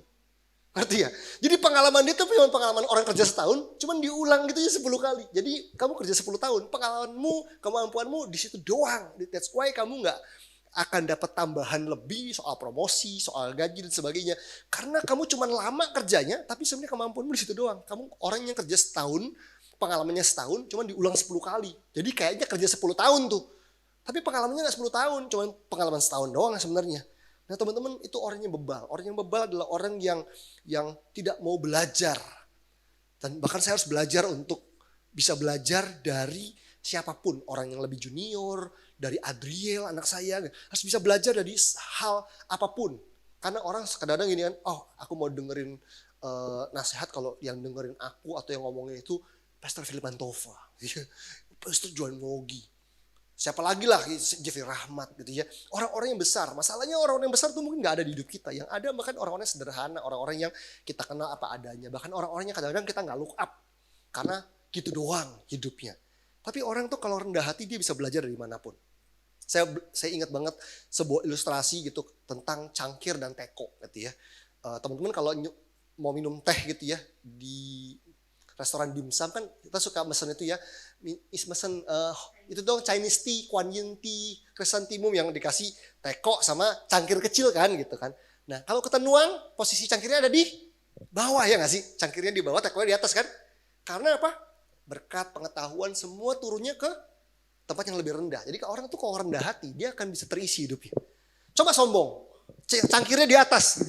Ngerti ya? Jadi pengalaman dia tuh bukan pengalaman orang kerja setahun, cuman diulang gitu ya 10 kali. Jadi kamu kerja 10 tahun, pengalamanmu, kemampuanmu di situ doang. That's why kamu nggak akan dapat tambahan lebih soal promosi, soal gaji dan sebagainya. Karena kamu cuma lama kerjanya, tapi sebenarnya kemampuanmu di situ doang. Kamu orang yang kerja setahun, pengalamannya setahun, cuma diulang 10 kali. Jadi kayaknya kerja 10 tahun tuh. Tapi pengalamannya nggak 10 tahun, cuma pengalaman setahun doang sebenarnya. Nah teman-teman, itu orang yang bebal. Orang yang bebal adalah orang yang tidak mau belajar. Dan bahkan saya harus belajar untuk bisa belajar dari siapapun. Orang yang lebih junior, dari Adriel anak saya, harus bisa belajar dari hal apapun. Karena orang kadang-kadang gini kan, oh aku mau dengerin nasihat kalau yang dengerin aku atau yang ngomongin itu Pastor Philip Mantova, Pastor John Mogi, siapa lagi lah, Jeffrey Rahmat gitu ya. Orang-orang yang besar, masalahnya orang-orang yang besar tuh mungkin gak ada di hidup kita. Yang ada bahkan orang-orang yang sederhana, orang-orang yang kita kenal apa adanya. Bahkan orang-orang yang kadang-kadang kita gak look up, karena gitu doang hidupnya. Tapi orang tuh kalau rendah hati dia bisa belajar dari manapun. Saya ingat banget sebuah ilustrasi gitu tentang cangkir dan teko gitu ya. Teman-teman kalau mau minum teh gitu ya di restoran dimsum kan kita suka mesen itu ya. Mesen itu dong Chinese tea, Kuan Yin tea, chrysanthemum yang dikasih teko sama cangkir kecil kan gitu kan. Nah kalau kita nuang posisi cangkirnya ada di bawah ya nggak sih? Cangkirnya di bawah, tekonya di atas kan? Karena apa? Berkat pengetahuan semua turunnya ke tempat yang lebih rendah. Jadi orang tuh kalau rendah hati, dia akan bisa terisi hidupnya. Coba sombong, cangkirnya di atas,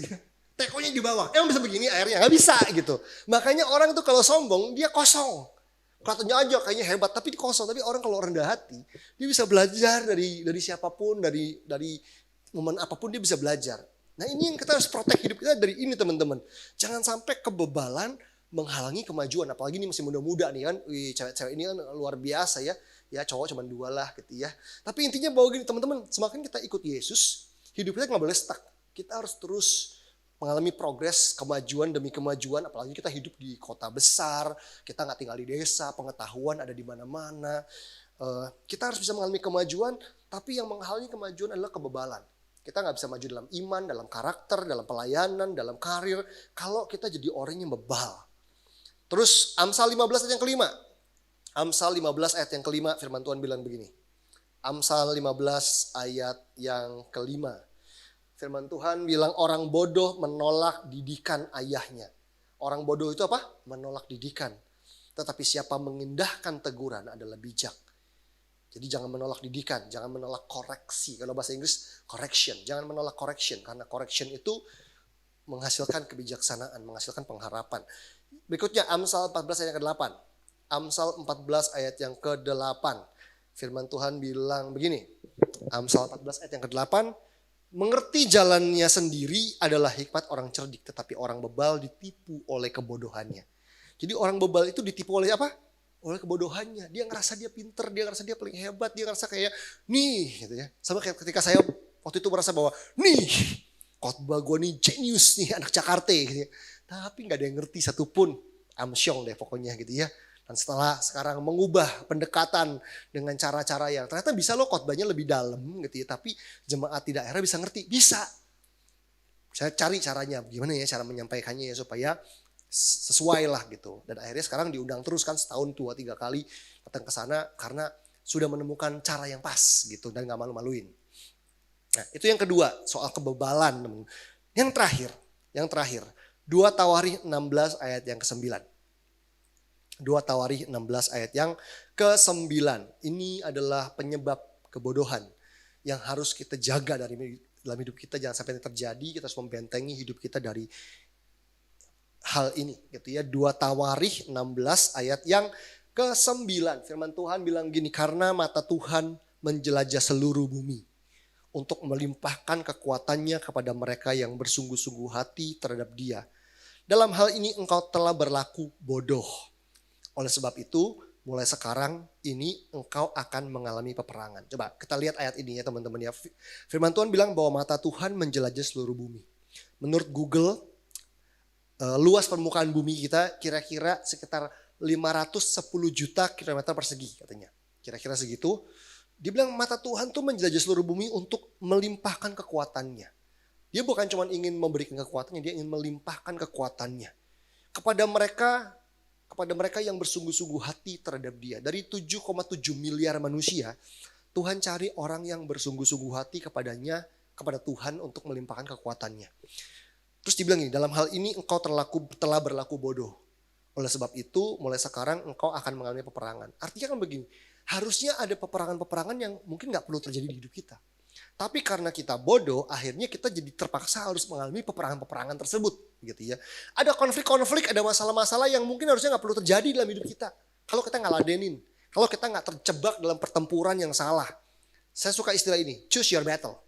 tekonya di bawah. Emang bisa begini airnya? Gak bisa gitu. Makanya orang tuh kalau sombong, dia kosong. Kelihatannya aja kayaknya hebat, tapi kosong. Tapi orang kalau rendah hati, dia bisa belajar dari siapapun, dari momen apapun dia bisa belajar. Nah ini yang kita harus protect hidup kita dari ini teman-teman. Jangan sampai kebebalan menghalangi kemajuan. Apalagi ini masih muda-muda nih kan. Wih, cewek-cewek ini kan luar biasa ya. Ya cowok cuma 2 lah gitu ya. Tapi intinya bahwa gini teman-teman, semakin kita ikut Yesus, hidup kita nggak boleh stuck. Kita harus terus mengalami progres, kemajuan demi kemajuan. Apalagi kita hidup di kota besar, kita nggak tinggal di desa, pengetahuan ada di mana-mana. Kita harus bisa mengalami kemajuan, tapi yang menghalangi kemajuan adalah kebebalan. Kita nggak bisa maju dalam iman, dalam karakter, dalam pelayanan, dalam karir. Kalau kita jadi orang yang bebal. Terus Amsal 15 ayat yang kelima. Amsal 15 ayat yang kelima firman Tuhan bilang begini. Amsal 15 ayat yang kelima. Firman Tuhan bilang orang bodoh menolak didikan ayahnya. Orang bodoh itu apa? Menolak didikan. Tetapi siapa mengindahkan teguran adalah bijak. Jadi jangan menolak didikan, jangan menolak koreksi. Kalau bahasa Inggris, correction. Jangan menolak correction, karena correction itu menghasilkan kebijaksanaan, menghasilkan pengharapan. Berikutnya Amsal 14 ayat yang ke-8. Amsal 14 ayat yang ke-8. Firman Tuhan bilang begini. Amsal 14 ayat yang ke-8. Mengerti jalannya sendiri adalah hikmat orang cerdik, tetapi orang bebal ditipu oleh kebodohannya. Jadi orang bebal itu ditipu oleh apa? Oleh kebodohannya. Dia ngerasa dia pinter, dia ngerasa dia paling hebat, dia ngerasa kayak nih gitu ya. Sama kayak ketika saya waktu itu merasa bahwa nih khotbah gue nih genius nih anak Jakarta gitu ya. Tapi gak ada yang ngerti satupun. Amsyong deh pokoknya gitu ya. Dan setelah sekarang mengubah pendekatan dengan cara-cara yang ternyata bisa loh khotbahnya lebih dalam gitu ya. Tapi jemaat di daerah bisa ngerti, bisa. Saya cari caranya, gimana ya cara menyampaikannya ya supaya sesuai lah gitu. Dan akhirnya sekarang diundang terus kan setahun 2-3 kali datang ke sana karena sudah menemukan cara yang pas gitu dan gak malu-maluin. Nah itu yang kedua soal kebebalan. Yang terakhir 2 Tawarikh 16 ayat yang ke-9. 2 Tawarikh 16 ayat yang ke-9. Ini adalah penyebab kebodohan yang harus kita jaga dalam hidup kita. Jangan sampai ini terjadi, kita harus membentengi hidup kita dari hal ini gitu ya. 2 Tawarikh 16 ayat yang ke-9. Firman Tuhan bilang gini, karena mata Tuhan menjelajah seluruh bumi untuk melimpahkan kekuatannya kepada mereka yang bersungguh-sungguh hati terhadap Dia. Dalam hal ini engkau telah berlaku bodoh. Oleh sebab itu, mulai sekarang ini engkau akan mengalami peperangan. Coba kita lihat ayat ini ya teman-teman ya. Firman Tuhan bilang bahwa mata Tuhan menjelajah seluruh bumi. Menurut Google, luas permukaan bumi kita kira-kira sekitar 510 juta kilometer persegi katanya. Kira-kira segitu. Dia bilang mata Tuhan tuh menjelajah seluruh bumi untuk melimpahkan kekuatannya. Dia bukan cuma ingin memberikan kekuatannya, dia ingin melimpahkan kekuatannya. Kepada mereka yang bersungguh-sungguh hati terhadap Dia. Dari 7,7 miliar manusia, Tuhan cari orang yang bersungguh-sungguh hati kepada Tuhan untuk melimpahkan kekuatannya. Terus dibilang ini, dalam hal ini engkau telah berlaku bodoh. Oleh sebab itu, mulai sekarang engkau akan mengalami peperangan. Artinya kan begini, harusnya ada peperangan-peperangan yang mungkin gak perlu terjadi di hidup kita. Tapi karena kita bodoh, akhirnya kita jadi terpaksa harus mengalami peperangan-peperangan tersebut. Gitu ya. Ada konflik-konflik, ada masalah-masalah yang mungkin harusnya gak perlu terjadi dalam hidup kita. Kalau kita gak ladenin, kalau kita gak terjebak dalam pertempuran yang salah. Saya suka istilah ini, choose your battle.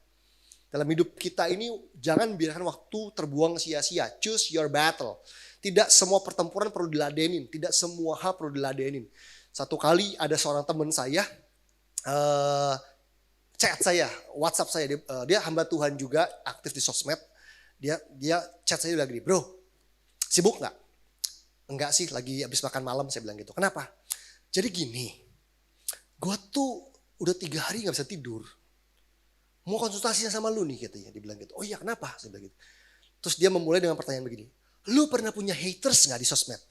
Dalam hidup kita ini jangan biarkan waktu terbuang sia-sia. Choose your battle. Tidak semua pertempuran perlu diladenin. Tidak semua hal perlu diladenin. Satu kali ada seorang teman saya chat saya, WhatsApp saya. Dia hamba Tuhan juga, aktif di sosmed. Dia chat saya bilang gini, bro sibuk gak? Enggak sih, lagi habis makan malam, saya bilang gitu. Kenapa? Jadi gini, gue tuh udah 3 hari gak bisa tidur. Mau konsultasinya sama lu nih katanya. Dia bilang gitu. Oh iya kenapa? Saya bilang gitu. Terus dia memulai dengan pertanyaan begini. Lu pernah punya haters gak di sosmed?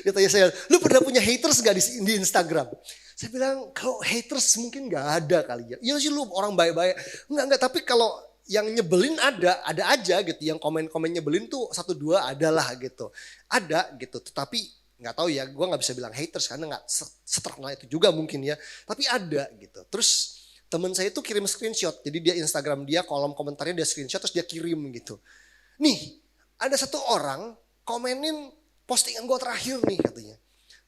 Dia tanya saya, lu pernah punya haters gak di Instagram? Saya bilang kalau haters mungkin gak ada kali ya. Iya sih lu orang baik-baik. Enggak. Tapi kalau yang nyebelin ada aja gitu. Yang komen-komen nyebelin tuh 1-2 adalah gitu. Ada gitu. Tetapi gak tahu ya, gue gak bisa bilang haters karena gak seterkenal itu juga mungkin ya. Tapi ada gitu. Terus temen saya itu kirim screenshot. Jadi dia Instagram dia, kolom komentarnya dia screenshot terus dia kirim gitu. Nih, ada satu orang komenin postingan gue terakhir nih katanya.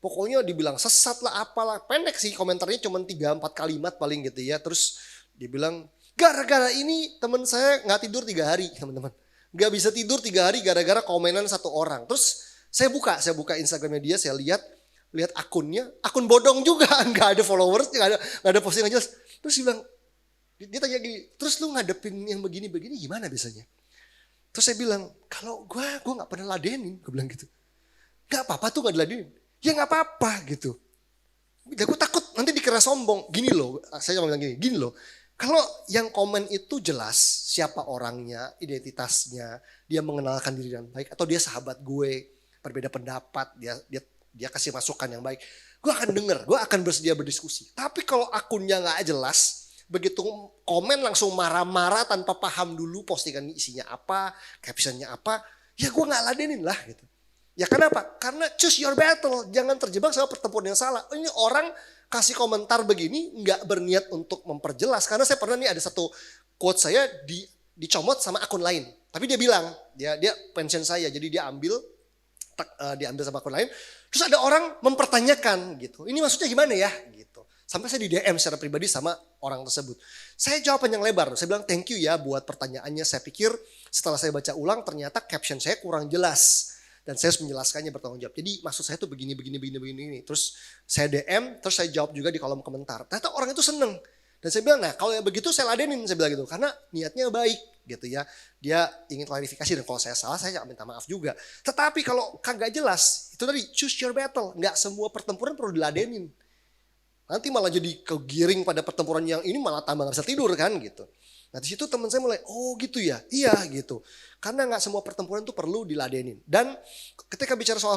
Pokoknya dibilang sesat lah apalah. Pendek sih komentarnya cuma 3-4 kalimat paling gitu ya. Terus dibilang gara-gara ini teman saya gak tidur 3 hari teman-teman. Gak bisa tidur 3 hari gara-gara komenan satu orang. Terus saya buka Instagramnya dia, saya lihat akunnya, akun bodong juga. Gak ada followers, gak ada postingan jelas. Terus dia tanya gini, terus lu ngadepin yang begini-begini gimana biasanya? Terus saya bilang, kalau gue gak pernah ladenin, gue bilang gitu. Gak apa-apa tuh gak diladenin. Ya gak apa-apa gitu. Ya gue takut nanti dikira sombong. Gini loh, saya cuma bilang gini loh. Kalau yang komen itu jelas siapa orangnya, identitasnya, dia mengenalkan diri dengan baik, atau dia sahabat gue, berbeda pendapat, dia kasih masukan yang baik. Gue akan denger, gue akan bersedia berdiskusi. Tapi kalau akunnya gak jelas, begitu komen langsung marah-marah tanpa paham dulu postingan isinya apa, captionnya apa, ya gue gak ladenin lah gitu. Ya kenapa? Karena choose your battle. Jangan terjebak sama pertempuran yang salah. Ini orang kasih komentar begini gak berniat untuk memperjelas. Karena saya pernah nih ada satu quote saya dicomot sama akun lain. Tapi dia bilang, dia pension saya. Jadi dia ambil sama akun lain. Terus ada orang mempertanyakan gitu. Ini maksudnya gimana ya? Gitu. Sampai saya di DM secara pribadi sama orang tersebut. Saya jawab panjang lebar. Saya bilang thank you ya buat pertanyaannya. Saya pikir setelah saya baca ulang ternyata caption saya kurang jelas. Dan saya harus menjelaskannya bertanggung jawab. Jadi maksud saya tuh begini. Terus saya DM, terus saya jawab juga di kolom komentar. Ternyata orang itu seneng. Dan saya bilang, nah kalau yang begitu saya ladenin, saya bilang gitu. Karena niatnya baik gitu ya. Dia ingin klarifikasi dan kalau saya salah saya minta maaf juga. Tetapi kalau kagak jelas, itu tadi choose your battle. Nggak semua pertempuran perlu diladenin. Nanti malah jadi kegiring pada pertempuran yang ini malah tambah gak bisa tidur kan gitu. Nah di situ teman saya mulai, oh gitu ya, iya gitu. Karena nggak semua pertempuran itu perlu diladenin. Dan ketika bicara soal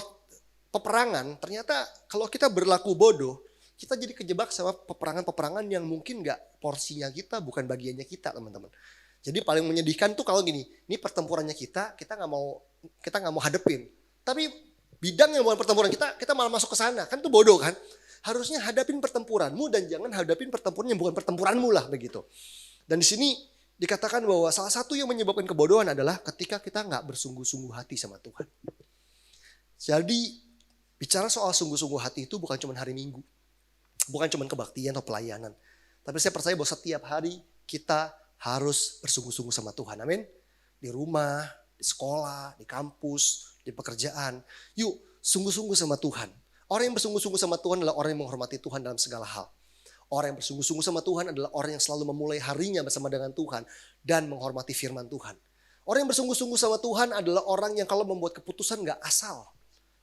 peperangan, ternyata kalau kita berlaku bodoh, kita jadi kejebak sama peperangan-peperangan yang mungkin nggak porsinya kita, bukan bagiannya kita teman-teman. Jadi paling menyedihkan tuh kalau gini, ini pertempurannya kita nggak mau hadepin. Tapi bidang yang bukan pertempuran kita malah masuk ke sana, kan itu bodoh kan? Harusnya hadapin pertempuranmu dan jangan hadapin pertempuran yang bukan pertempuranmu lah begitu. Dan di sini dikatakan bahwa salah satu yang menyebabkan kebodohan adalah ketika kita nggak bersungguh-sungguh hati sama Tuhan. Jadi bicara soal sungguh-sungguh hati itu bukan cuma hari Minggu. Bukan cuma kebaktian atau pelayanan. Tapi saya percaya bahwa setiap hari kita harus bersungguh-sungguh sama Tuhan. Amin. Di rumah, di sekolah, di kampus, di pekerjaan. Yuk sungguh-sungguh sama Tuhan. Orang yang bersungguh-sungguh sama Tuhan adalah orang yang menghormati Tuhan dalam segala hal. Orang yang bersungguh-sungguh sama Tuhan adalah orang yang selalu memulai harinya bersama dengan Tuhan dan menghormati firman Tuhan. Orang yang bersungguh-sungguh sama Tuhan adalah orang yang kalau membuat keputusan gak asal.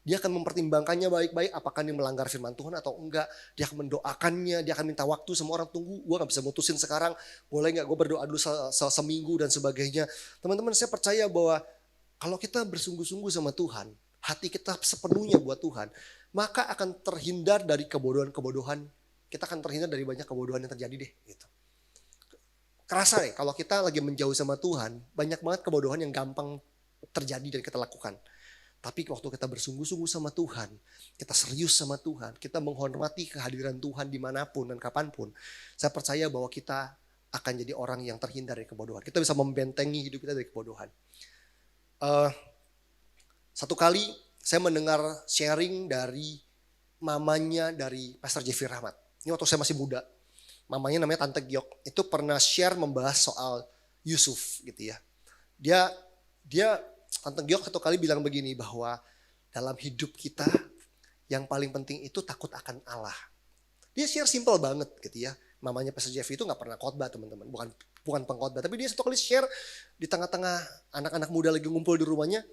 Dia akan mempertimbangkannya baik-baik apakah dia melanggar firman Tuhan atau enggak. Dia akan mendoakannya, dia akan minta waktu sama orang, tunggu gue gak bisa mutusin sekarang. Boleh gak gue berdoa dulu seminggu dan sebagainya. Teman-teman saya percaya bahwa kalau kita bersungguh-sungguh sama Tuhan, hati kita sepenuhnya buat Tuhan, maka akan terhindar dari kebodohan-kebodohan. Kita akan terhindar dari banyak kebodohan yang terjadi deh. Gitu. Kerasa deh kalau kita lagi menjauh sama Tuhan, banyak banget kebodohan yang gampang terjadi dan kita lakukan. Tapi waktu kita bersungguh-sungguh sama Tuhan, kita serius sama Tuhan, kita menghormati kehadiran Tuhan dimanapun dan kapanpun, saya percaya bahwa kita akan jadi orang yang terhindar dari kebodohan. Kita bisa membentengi hidup kita dari kebodohan. Satu kali saya mendengar sharing dari mamanya dari Pastor Jeffrey Rahmat. Ini waktu saya masih muda. Mamanya namanya Tante Giok. Itu pernah share membahas soal Yusuf gitu ya. Dia Tante Giok satu kali bilang begini bahwa dalam hidup kita yang paling penting itu takut akan Allah. Dia share simple banget gitu ya. Mamanya Pastor Jeffrey itu gak pernah khotbah teman-teman. Bukan pengkhotbah. Tapi dia satu kali share di tengah-tengah anak-anak muda lagi ngumpul di rumahnya.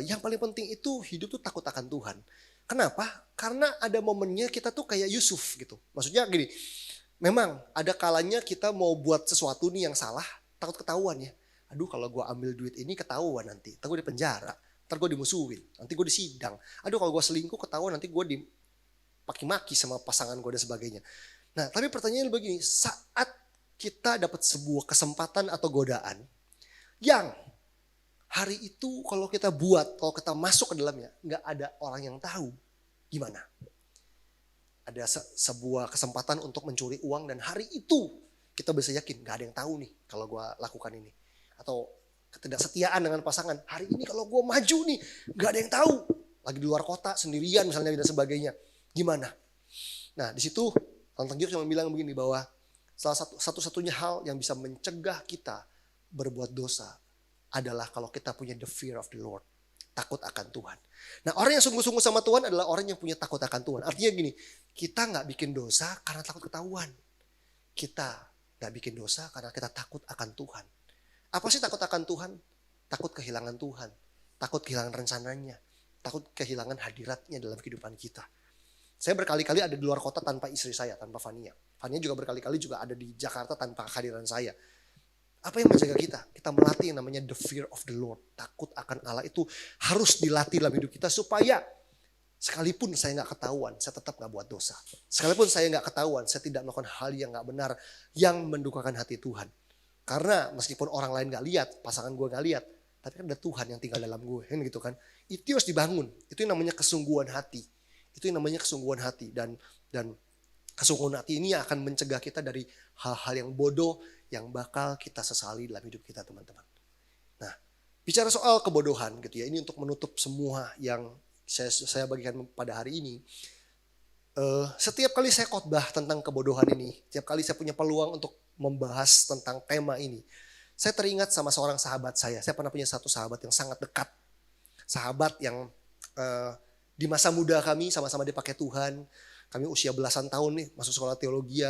Yang paling penting itu hidup tuh takut akan Tuhan. Kenapa? Karena ada momennya kita tuh kayak Yusuf gitu. Maksudnya gini, memang ada kalanya kita mau buat sesuatu nih yang salah, takut ketahuan ya. Aduh kalau gue ambil duit ini ketahuan nanti, ntar gue di penjara, ntar gue dimusuhin, nanti gue disidang. Aduh kalau gue selingkuh ketahuan nanti gue dimaki-maki sama pasangan gue dan sebagainya. Nah tapi pertanyaannya begini, saat kita dapat sebuah kesempatan atau godaan yang hari itu kalau kita buat, kalau kita masuk ke dalamnya, nggak ada orang yang tahu gimana. Ada sebuah kesempatan untuk mencuri uang dan hari itu kita bisa yakin nggak ada yang tahu nih kalau gue lakukan ini. Atau ketidaksetiaan dengan pasangan, hari ini kalau gue maju nih nggak ada yang tahu. lagi di luar kota sendirian misalnya dan sebagainya. Gimana? Nah di situ Tante Giok cuma bilang begini bahwa salah satu-satunya hal yang bisa mencegah kita berbuat dosa adalah kalau kita punya the fear of the Lord. Takut akan Tuhan. Nah orang yang sungguh-sungguh sama Tuhan adalah orang yang punya takut akan Tuhan. Artinya gini, kita gak bikin dosa karena takut ketahuan. Kita gak bikin dosa karena kita takut akan Tuhan. Apa sih takut akan Tuhan? Takut kehilangan Tuhan. Takut kehilangan rencananya. Takut kehilangan hadiratnya dalam kehidupan kita. Saya berkali-kali ada di luar kota tanpa istri saya, tanpa Fania. Fania juga berkali-kali juga ada di Jakarta tanpa kehadiran saya. Apa yang menjaga kita? Kita melatih yang namanya the fear of the Lord. Takut akan Allah itu harus dilatih dalam hidup kita supaya sekalipun saya gak ketahuan, saya tetap gak buat dosa. Sekalipun saya gak ketahuan, saya tidak melakukan hal yang gak benar, yang mendukakan hati Tuhan. Karena meskipun orang lain gak lihat, pasangan gue gak lihat, tapi kan ada Tuhan yang tinggal dalam gue, kan gitu kan. Itu harus dibangun, itu yang namanya kesungguhan hati. Itu yang namanya kesungguhan hati dan kesungguhan hati ini akan mencegah kita dari hal-hal yang bodoh yang bakal kita sesali dalam hidup kita teman-teman. Nah, bicara soal kebodohan gitu ya, ini untuk menutup semua yang saya bagikan pada hari ini. Setiap kali saya khotbah tentang kebodohan ini, setiap kali saya punya peluang untuk membahas tentang tema ini, saya teringat sama seorang sahabat saya. Saya pernah punya satu sahabat yang sangat dekat. Sahabat yang di masa muda kami sama-sama dipakai Tuhan. Kami usia belasan tahun nih masuk sekolah teologi.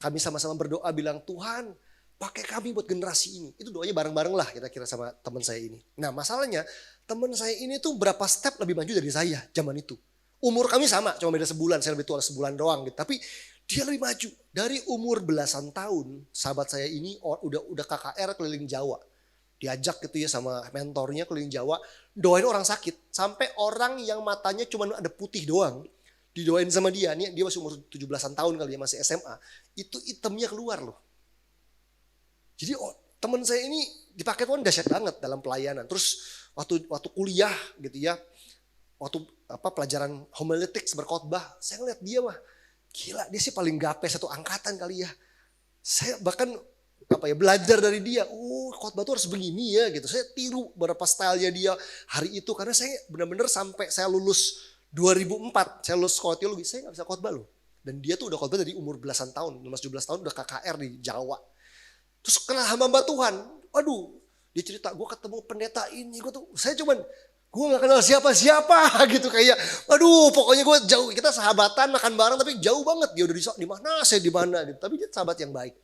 Kami sama-sama berdoa bilang, Tuhan pakai kami buat generasi ini. Itu doanya bareng-bareng lah kira-kira sama teman saya ini. Nah masalahnya teman saya ini tuh berapa step lebih maju dari saya zaman itu. Umur kami sama, cuma beda sebulan. Saya lebih tua sebulan doang gitu. Tapi dia lebih maju. Dari umur belasan tahun, sahabat saya ini udah KKR keliling Jawa. Diajak gitu ya sama mentornya keliling Jawa. Doain orang sakit. Sampai orang yang matanya cuma ada putih doang. Didoain sama dia. Nih dia masih umur 17-an tahun kali ya, masih SMA. Itu itemnya keluar loh. Jadi teman saya ini dipakai Tuhan dahsyat banget dalam pelayanan. Terus waktu kuliah gitu ya. Waktu pelajaran homiletics berkhotbah. Saya ngeliat dia mah. Gila dia sih paling gape satu angkatan kali ya. Saya bahkan belajar dari dia. Khotbah tuh harus begini ya gitu. Saya tiru beberapa stylenya dia hari itu. Karena saya benar-benar sampai saya lulus 2004. Saya lulus sekolah teologi. Saya gak bisa khotbah loh. Dan dia tuh udah khotbah dari umur belasan tahun. 16-17 tahun udah KKR di Jawa. Terus kenal hamba Tuhan. Aduh dia cerita gue ketemu pendeta ini. Gue gak kenal siapa-siapa gitu kayak. Aduh pokoknya gue jauh. Kita sahabatan makan bareng tapi jauh banget. Dia udah di mana saya di mana gitu. Tapi dia sahabat yang baik.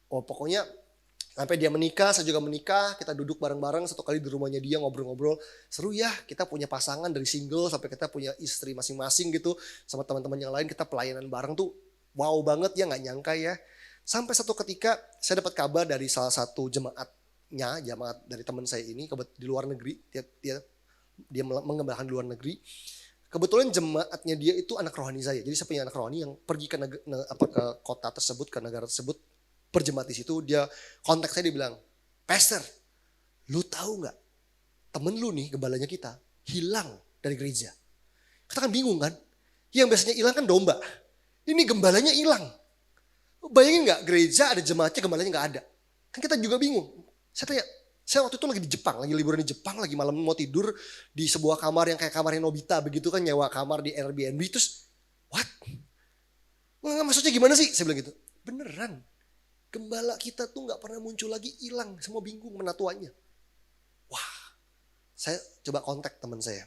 Pokoknya sampai dia menikah, saya juga menikah, kita duduk bareng-bareng satu kali di rumahnya dia ngobrol-ngobrol. Seru ya, kita punya pasangan dari single sampai kita punya istri masing-masing gitu. Sama teman-teman yang lain kita pelayanan bareng tuh wow banget ya, gak nyangka ya. Sampai satu ketika saya dapat kabar dari salah satu jemaat dari teman saya ini di luar negeri. Dia mengembalakan di luar negeri. Kebetulan jemaatnya dia itu anak rohani saya. Jadi saya punya anak rohani yang pergi ke kota tersebut, ke negara tersebut. Berjemaat di situ, dia kontak saya, dia bilang, Pastor, lu tahu nggak temen lu nih gembalanya kita hilang dari gereja. Kita kan bingung kan, yang biasanya hilang kan domba, ini gembalanya hilang. Bayangin nggak gereja ada jemaatnya gembalanya nggak ada, kan kita juga bingung. Saya tanya, saya waktu itu lagi di Jepang, lagi liburan di Jepang, lagi malam mau tidur di sebuah kamar yang kayak kamarnya Nobita begitu kan, nyewa kamar di Airbnb. Terus, what? Maksudnya gimana sih? Saya bilang gitu, beneran. Gembala kita tuh gak pernah muncul lagi, hilang, semua bingung menatuannya. Wah, saya coba kontak teman saya.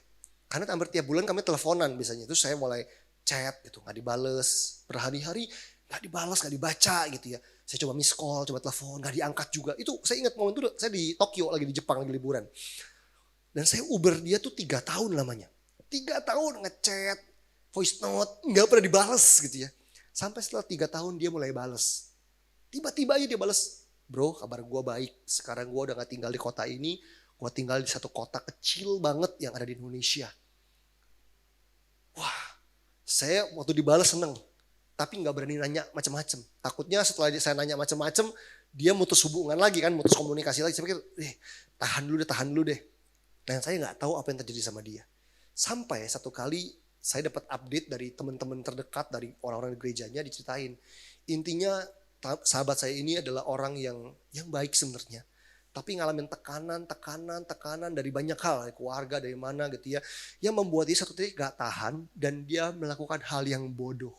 Karena hampir tiap bulan kami teleponan biasanya. Terus saya mulai chat gitu, gak dibales. Berhari-hari gak dibales, gak dibaca gitu ya. Saya coba miss call, coba telepon, gak diangkat juga. Itu saya ingat momen itu saya di Tokyo lagi di Jepang, lagi liburan. Dan saya Uber dia tuh 3 tahun lamanya. 3 tahun ngechat, voice note, gak pernah dibales gitu ya. Sampai setelah 3 tahun dia mulai bales. Tiba-tiba aja dia balas, bro kabar gue baik, sekarang gue udah gak tinggal di kota ini, gue tinggal di satu kota kecil banget yang ada di Indonesia. Wah, saya waktu dibalas seneng, tapi gak berani nanya macam-macam. Takutnya setelah saya nanya macam-macam, dia mutus hubungan lagi kan, mutus komunikasi lagi. Saya pikir, tahan dulu deh. Dan saya gak tahu apa yang terjadi sama dia. Sampai satu kali saya dapat update dari teman-teman terdekat, dari orang-orang di gerejanya diceritain. Intinya sahabat saya ini adalah orang yang baik sebenarnya. tapi ngalamin tekanan dari banyak hal, dari keluarga, dari mana gitu ya, yang membuat dia satu titik gak tahan dan dia melakukan hal yang bodoh.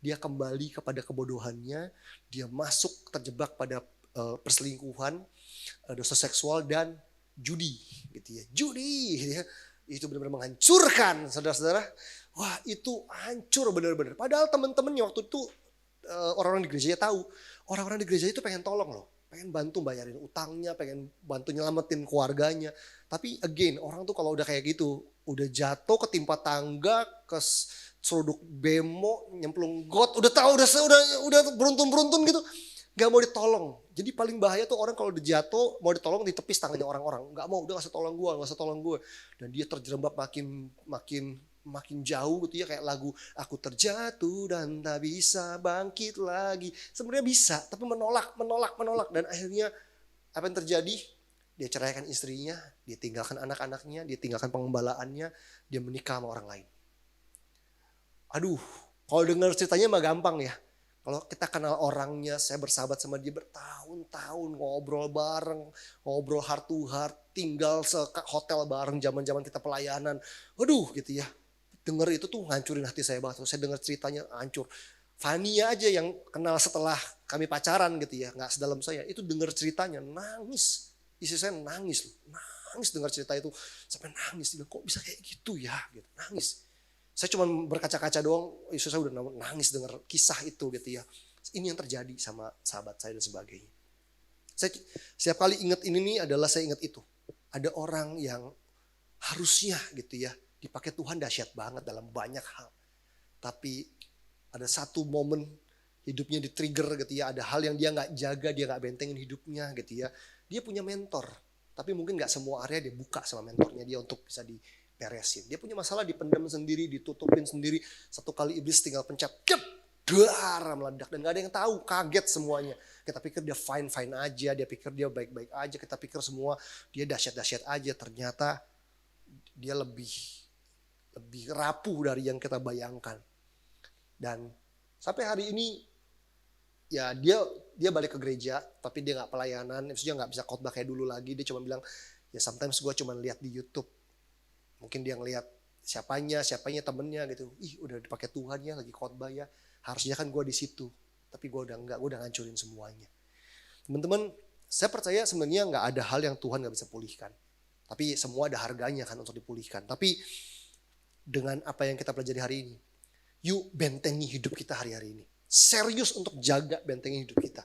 Dia kembali kepada kebodohannya, dia masuk terjebak pada perselingkuhan, dosa seksual dan judi gitu ya. Judi gitu ya. Itu benar-benar menghancurkan saudara-saudara. Wah, itu hancur benar-benar. Padahal teman-temannya waktu itu orang-orang di gerejanya tahu. Orang-orang di gereja itu pengen tolong loh. Pengen bantu bayarin utangnya, pengen bantu nyelamatin keluarganya. Tapi again, orang tuh kalau udah kayak gitu, udah jatuh ketimpa tangga, ke seruduk bemo, nyemplung got, udah tahu udah beruntun gitu, gak mau ditolong. Jadi paling bahaya tuh orang kalau udah jatuh mau ditolong ditepis tangannya orang-orang, gak mau, udah gak usah tolong gue, dan dia terjerembab makin jauh gitu ya, kayak lagu aku terjatuh dan tak bisa bangkit lagi. Sebenarnya bisa, tapi menolak dan akhirnya apa yang terjadi? Dia ceraikan istrinya, dia tinggalkan anak-anaknya, dia tinggalkan pengembalaannya, dia menikah sama orang lain. Aduh, kalau dengar ceritanya mah gampang ya. Kalau kita kenal orangnya, saya bersahabat sama dia bertahun-tahun, ngobrol bareng, ngobrol heart to heart, tinggal hotel bareng zaman-zaman kita pelayanan. Aduh gitu ya. Dengar itu tuh ngancurin hati saya banget. Saya dengar ceritanya hancur. Fania aja yang kenal setelah kami pacaran gitu ya, nggak sedalam saya. Itu dengar ceritanya nangis. Istri saya nangis dengar cerita itu sampai nangis. Dia kok bisa kayak gitu ya, gitu. Nangis. Saya cuma berkaca-kaca doang, istri saya udah nangis dengar kisah itu gitu ya. Ini yang terjadi sama sahabat saya dan sebagainya. Saya setiap kali ingat ini nih adalah saya ingat itu. Ada orang yang harusnya gitu ya, dipakai Tuhan dahsyat banget dalam banyak hal. Tapi ada satu momen hidupnya di-trigger gitu ya. Ada hal yang dia gak jaga, dia gak bentengin hidupnya gitu ya. Dia punya mentor. Tapi mungkin gak semua area dia buka sama mentornya dia untuk bisa diberesin. Dia punya masalah dipendam sendiri, ditutupin sendiri. Satu kali iblis tinggal pencet, dar meledak. Dan gak ada yang tahu, kaget semuanya. Kita pikir dia fine-fine aja, dia pikir dia baik-baik aja. Kita pikir semua dia dahsyat-dahsyat aja. Ternyata dia lebih rapuh dari yang kita bayangkan. Dan sampai hari ini ya dia balik ke gereja, tapi dia nggak pelayanan, maksudnya nggak bisa khotbah kayak dulu lagi. Dia cuma bilang ya sometimes gue cuma lihat di YouTube, mungkin dia ngelihat siapanya temennya gitu, udah dipakai Tuhan ya lagi khotbah ya, harusnya kan gue di situ, tapi gue udah ngancurin semuanya. Teman-teman, saya percaya sebenarnya nggak ada hal yang Tuhan nggak bisa pulihkan, tapi semua ada harganya kan untuk dipulihkan. Tapi dengan apa yang kita pelajari hari ini, yuk bentengi hidup kita hari-hari ini. Serius untuk jaga bentengi hidup kita.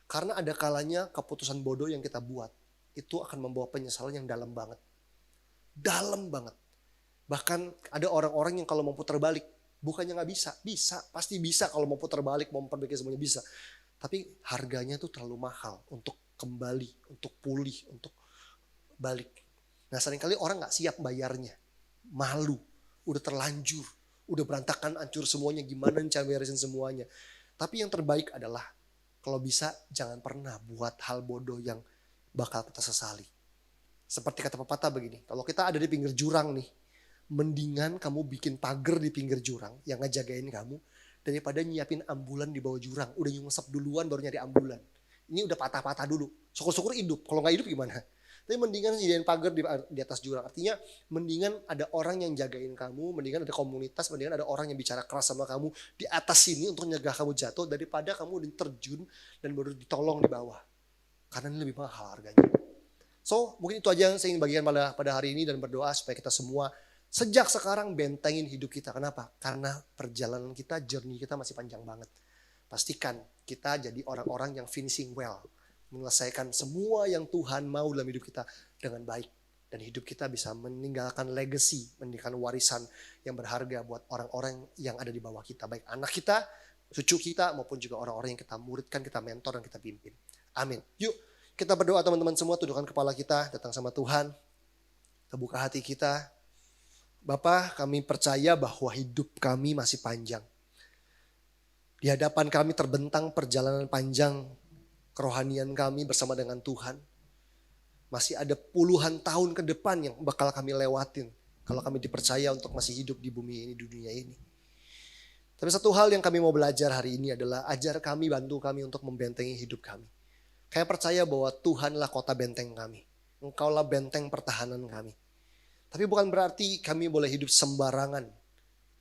Karena ada kalanya keputusan bodoh yang kita buat, itu akan membawa penyesalan yang dalam banget. Dalam banget. Bahkan ada orang-orang yang kalau mau putar balik, bukannya gak bisa. Bisa, pasti bisa kalau mau putar balik, mau memperbaiki semuanya bisa. Tapi harganya tuh terlalu mahal untuk kembali, untuk pulih, untuk balik. Nah seringkali orang gak siap bayarnya. Malu, udah terlanjur. Udah berantakan, hancur semuanya, gimana cara beresin semuanya. Tapi yang terbaik adalah kalau bisa jangan pernah buat hal bodoh yang bakal kita sesali. Seperti kata pepatah begini, kalau kita ada di pinggir jurang nih, mendingan kamu bikin pagar di pinggir jurang yang ngejagain kamu daripada nyiapin ambulan di bawah jurang. Udah nyungsep duluan baru nyari ambulan. Ini udah patah-patah dulu. Syukur-syukur hidup. Kalau nggak hidup gimana? Tapi mendingan jadiin pagar di atas jurang. Artinya mendingan ada orang yang jagain kamu, mendingan ada komunitas, mendingan ada orang yang bicara keras sama kamu di atas sini untuk nyegah kamu jatuh daripada kamu terjun dan baru ditolong di bawah. Karena ini lebih mahal harganya. So mungkin itu aja yang saya ingin bagikan pada hari ini dan berdoa supaya kita semua sejak sekarang bentengin hidup kita. Kenapa? Karena perjalanan kita, journey kita masih panjang banget. Pastikan kita jadi orang-orang yang finishing well. Menyelesaikan semua yang Tuhan mau dalam hidup kita dengan baik. Dan hidup kita bisa meninggalkan legacy, meninggalkan warisan yang berharga buat orang-orang yang ada di bawah kita. Baik anak kita, cucu kita, maupun juga orang-orang yang kita muridkan, kita mentor, dan kita pimpin. Amin. Yuk kita berdoa teman-teman semua, tundukkan kepala kita, datang sama Tuhan. Kita buka hati kita. Bapa, kami percaya bahwa hidup kami masih panjang. Di hadapan kami terbentang perjalanan panjang kerohanian kami bersama dengan Tuhan. Masih ada puluhan tahun ke depan yang bakal kami lewatin kalau kami dipercaya untuk masih hidup di bumi ini, di dunia ini. Tapi satu hal yang kami mau belajar hari ini adalah ajar kami, bantu kami untuk membentengi hidup kami. Kami percaya bahwa Tuhanlah kota benteng kami. Engkaulah benteng pertahanan kami. Tapi bukan berarti kami boleh hidup sembarangan.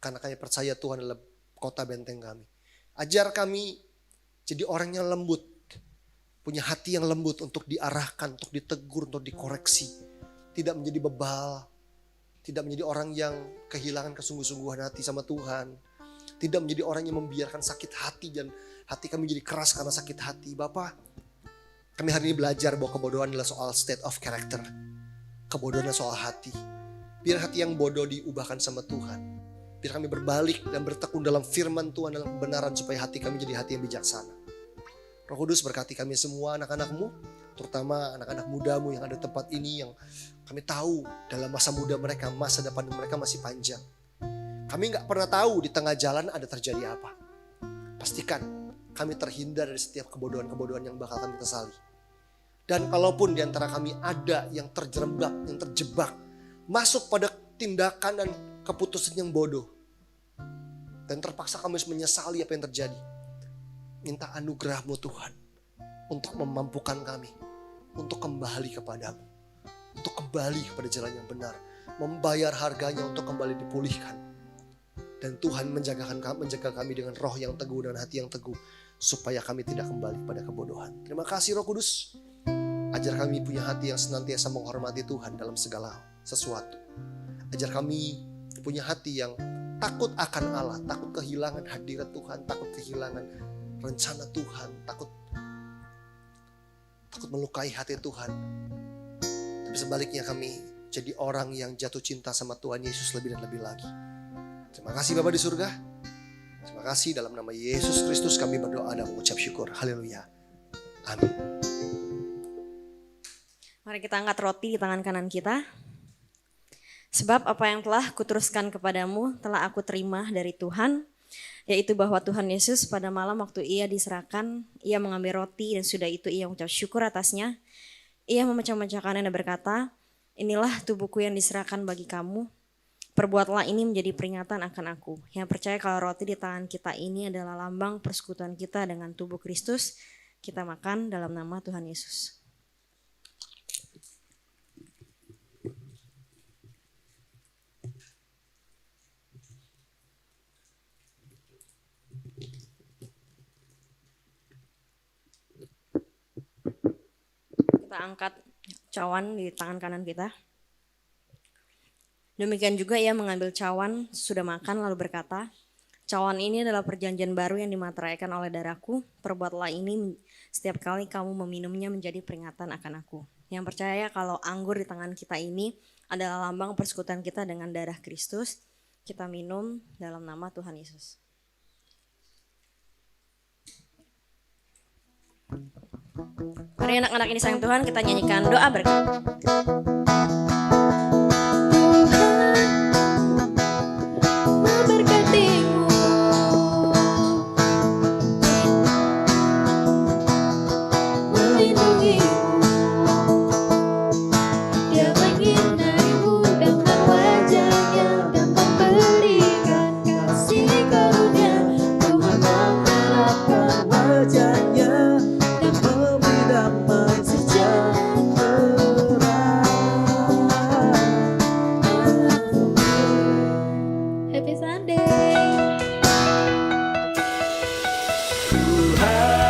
Karena kami percaya Tuhan adalah kota benteng kami. Ajar kami jadi orang yang lembut. Punya hati yang lembut untuk diarahkan, untuk ditegur, untuk dikoreksi. Tidak menjadi bebal. Tidak menjadi orang yang kehilangan kesungguh-sungguhan hati sama Tuhan. Tidak menjadi orang yang membiarkan sakit hati dan hati kami jadi keras karena sakit hati. Bapak, kami hari ini belajar bahwa kebodohan adalah soal state of character. Kebodohan adalah soal hati. Biar hati yang bodoh diubahkan sama Tuhan. Biar kami berbalik dan bertekun dalam firman Tuhan dalam kebenaran supaya hati kami jadi hati yang bijaksana. Roh Kudus berkati kami semua anak-anakmu, terutama anak-anak mudamu yang ada di tempat ini yang kami tahu dalam masa muda mereka, masa depan mereka masih panjang. Kami gak pernah tahu di tengah jalan ada terjadi apa. Pastikan kami terhindar dari setiap kebodohan-kebodohan yang bakal kami sesali. Dan kalaupun di antara kami ada yang terjerembab, yang terjebak, masuk pada tindakan dan keputusan yang bodoh, dan terpaksa kami harus menyesali apa yang terjadi. Minta anugerah-Mu Tuhan untuk memampukan kami untuk kembali kepadamu, untuk kembali kepada jalan yang benar, membayar harganya untuk kembali dipulihkan. Dan Tuhan menjaga kami dengan roh yang teguh dan hati yang teguh supaya kami tidak kembali pada kebodohan. Terima kasih Roh Kudus. Ajar kami punya hati yang senantiasa menghormati Tuhan dalam segala sesuatu. Ajar kami punya hati yang takut akan Allah, takut kehilangan hadirat Tuhan, takut kehilangan rencana Tuhan, takut melukai hati Tuhan. Tapi sebaliknya kami jadi orang yang jatuh cinta sama Tuhan Yesus lebih dan lebih lagi. Terima kasih Bapa di surga. Terima kasih dalam nama Yesus Kristus kami berdoa dan mengucap syukur. Haleluya. Amin. Mari kita angkat roti di tangan kanan kita. Sebab apa yang telah kuteruskan kepadamu telah aku terima dari Tuhan, yaitu bahwa Tuhan Yesus pada malam waktu ia diserahkan, ia mengambil roti dan sudah itu ia mengucap syukur atasnya. Ia memecah-mecahkannya dan berkata, inilah tubuhku yang diserahkan bagi kamu. Perbuatlah ini menjadi peringatan akan aku. Yang percaya kalau roti di tangan kita ini adalah lambang persekutuan kita dengan tubuh Kristus, kita makan dalam nama Tuhan Yesus. Kita angkat cawan di tangan kanan kita. Demikian juga ia mengambil cawan sudah makan lalu berkata, cawan ini adalah perjanjian baru yang dimateraikan oleh darahku. Perbuatlah ini setiap kali kamu meminumnya menjadi peringatan akan aku. Yang percaya kalau anggur di tangan kita ini adalah lambang persekutuan kita dengan darah Kristus, kita minum dalam nama Tuhan Yesus. Mari anak-anak ini sayang Tuhan, kita nyanyikan doa berkat. Memberkatimu, melindungimu, Dia menyinarimu dengan wajah-Nya dan memberikan kasih karunia. Tuhan mengharapkan wajah-Nya dan memberi damai sejahtera. Happy Sunday. Tuhan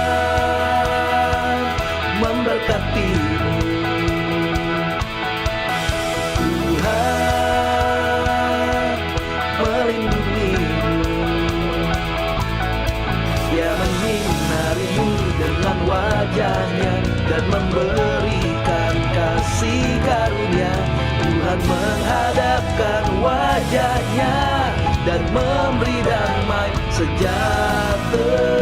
memberkatimu. Tuhan melindungimu. Dia menyinarimu dengan wajah-Nya dan memberikan kasih karunia. Tuhan menghadapkan wajah-Nya dan memberi damai sejahtera.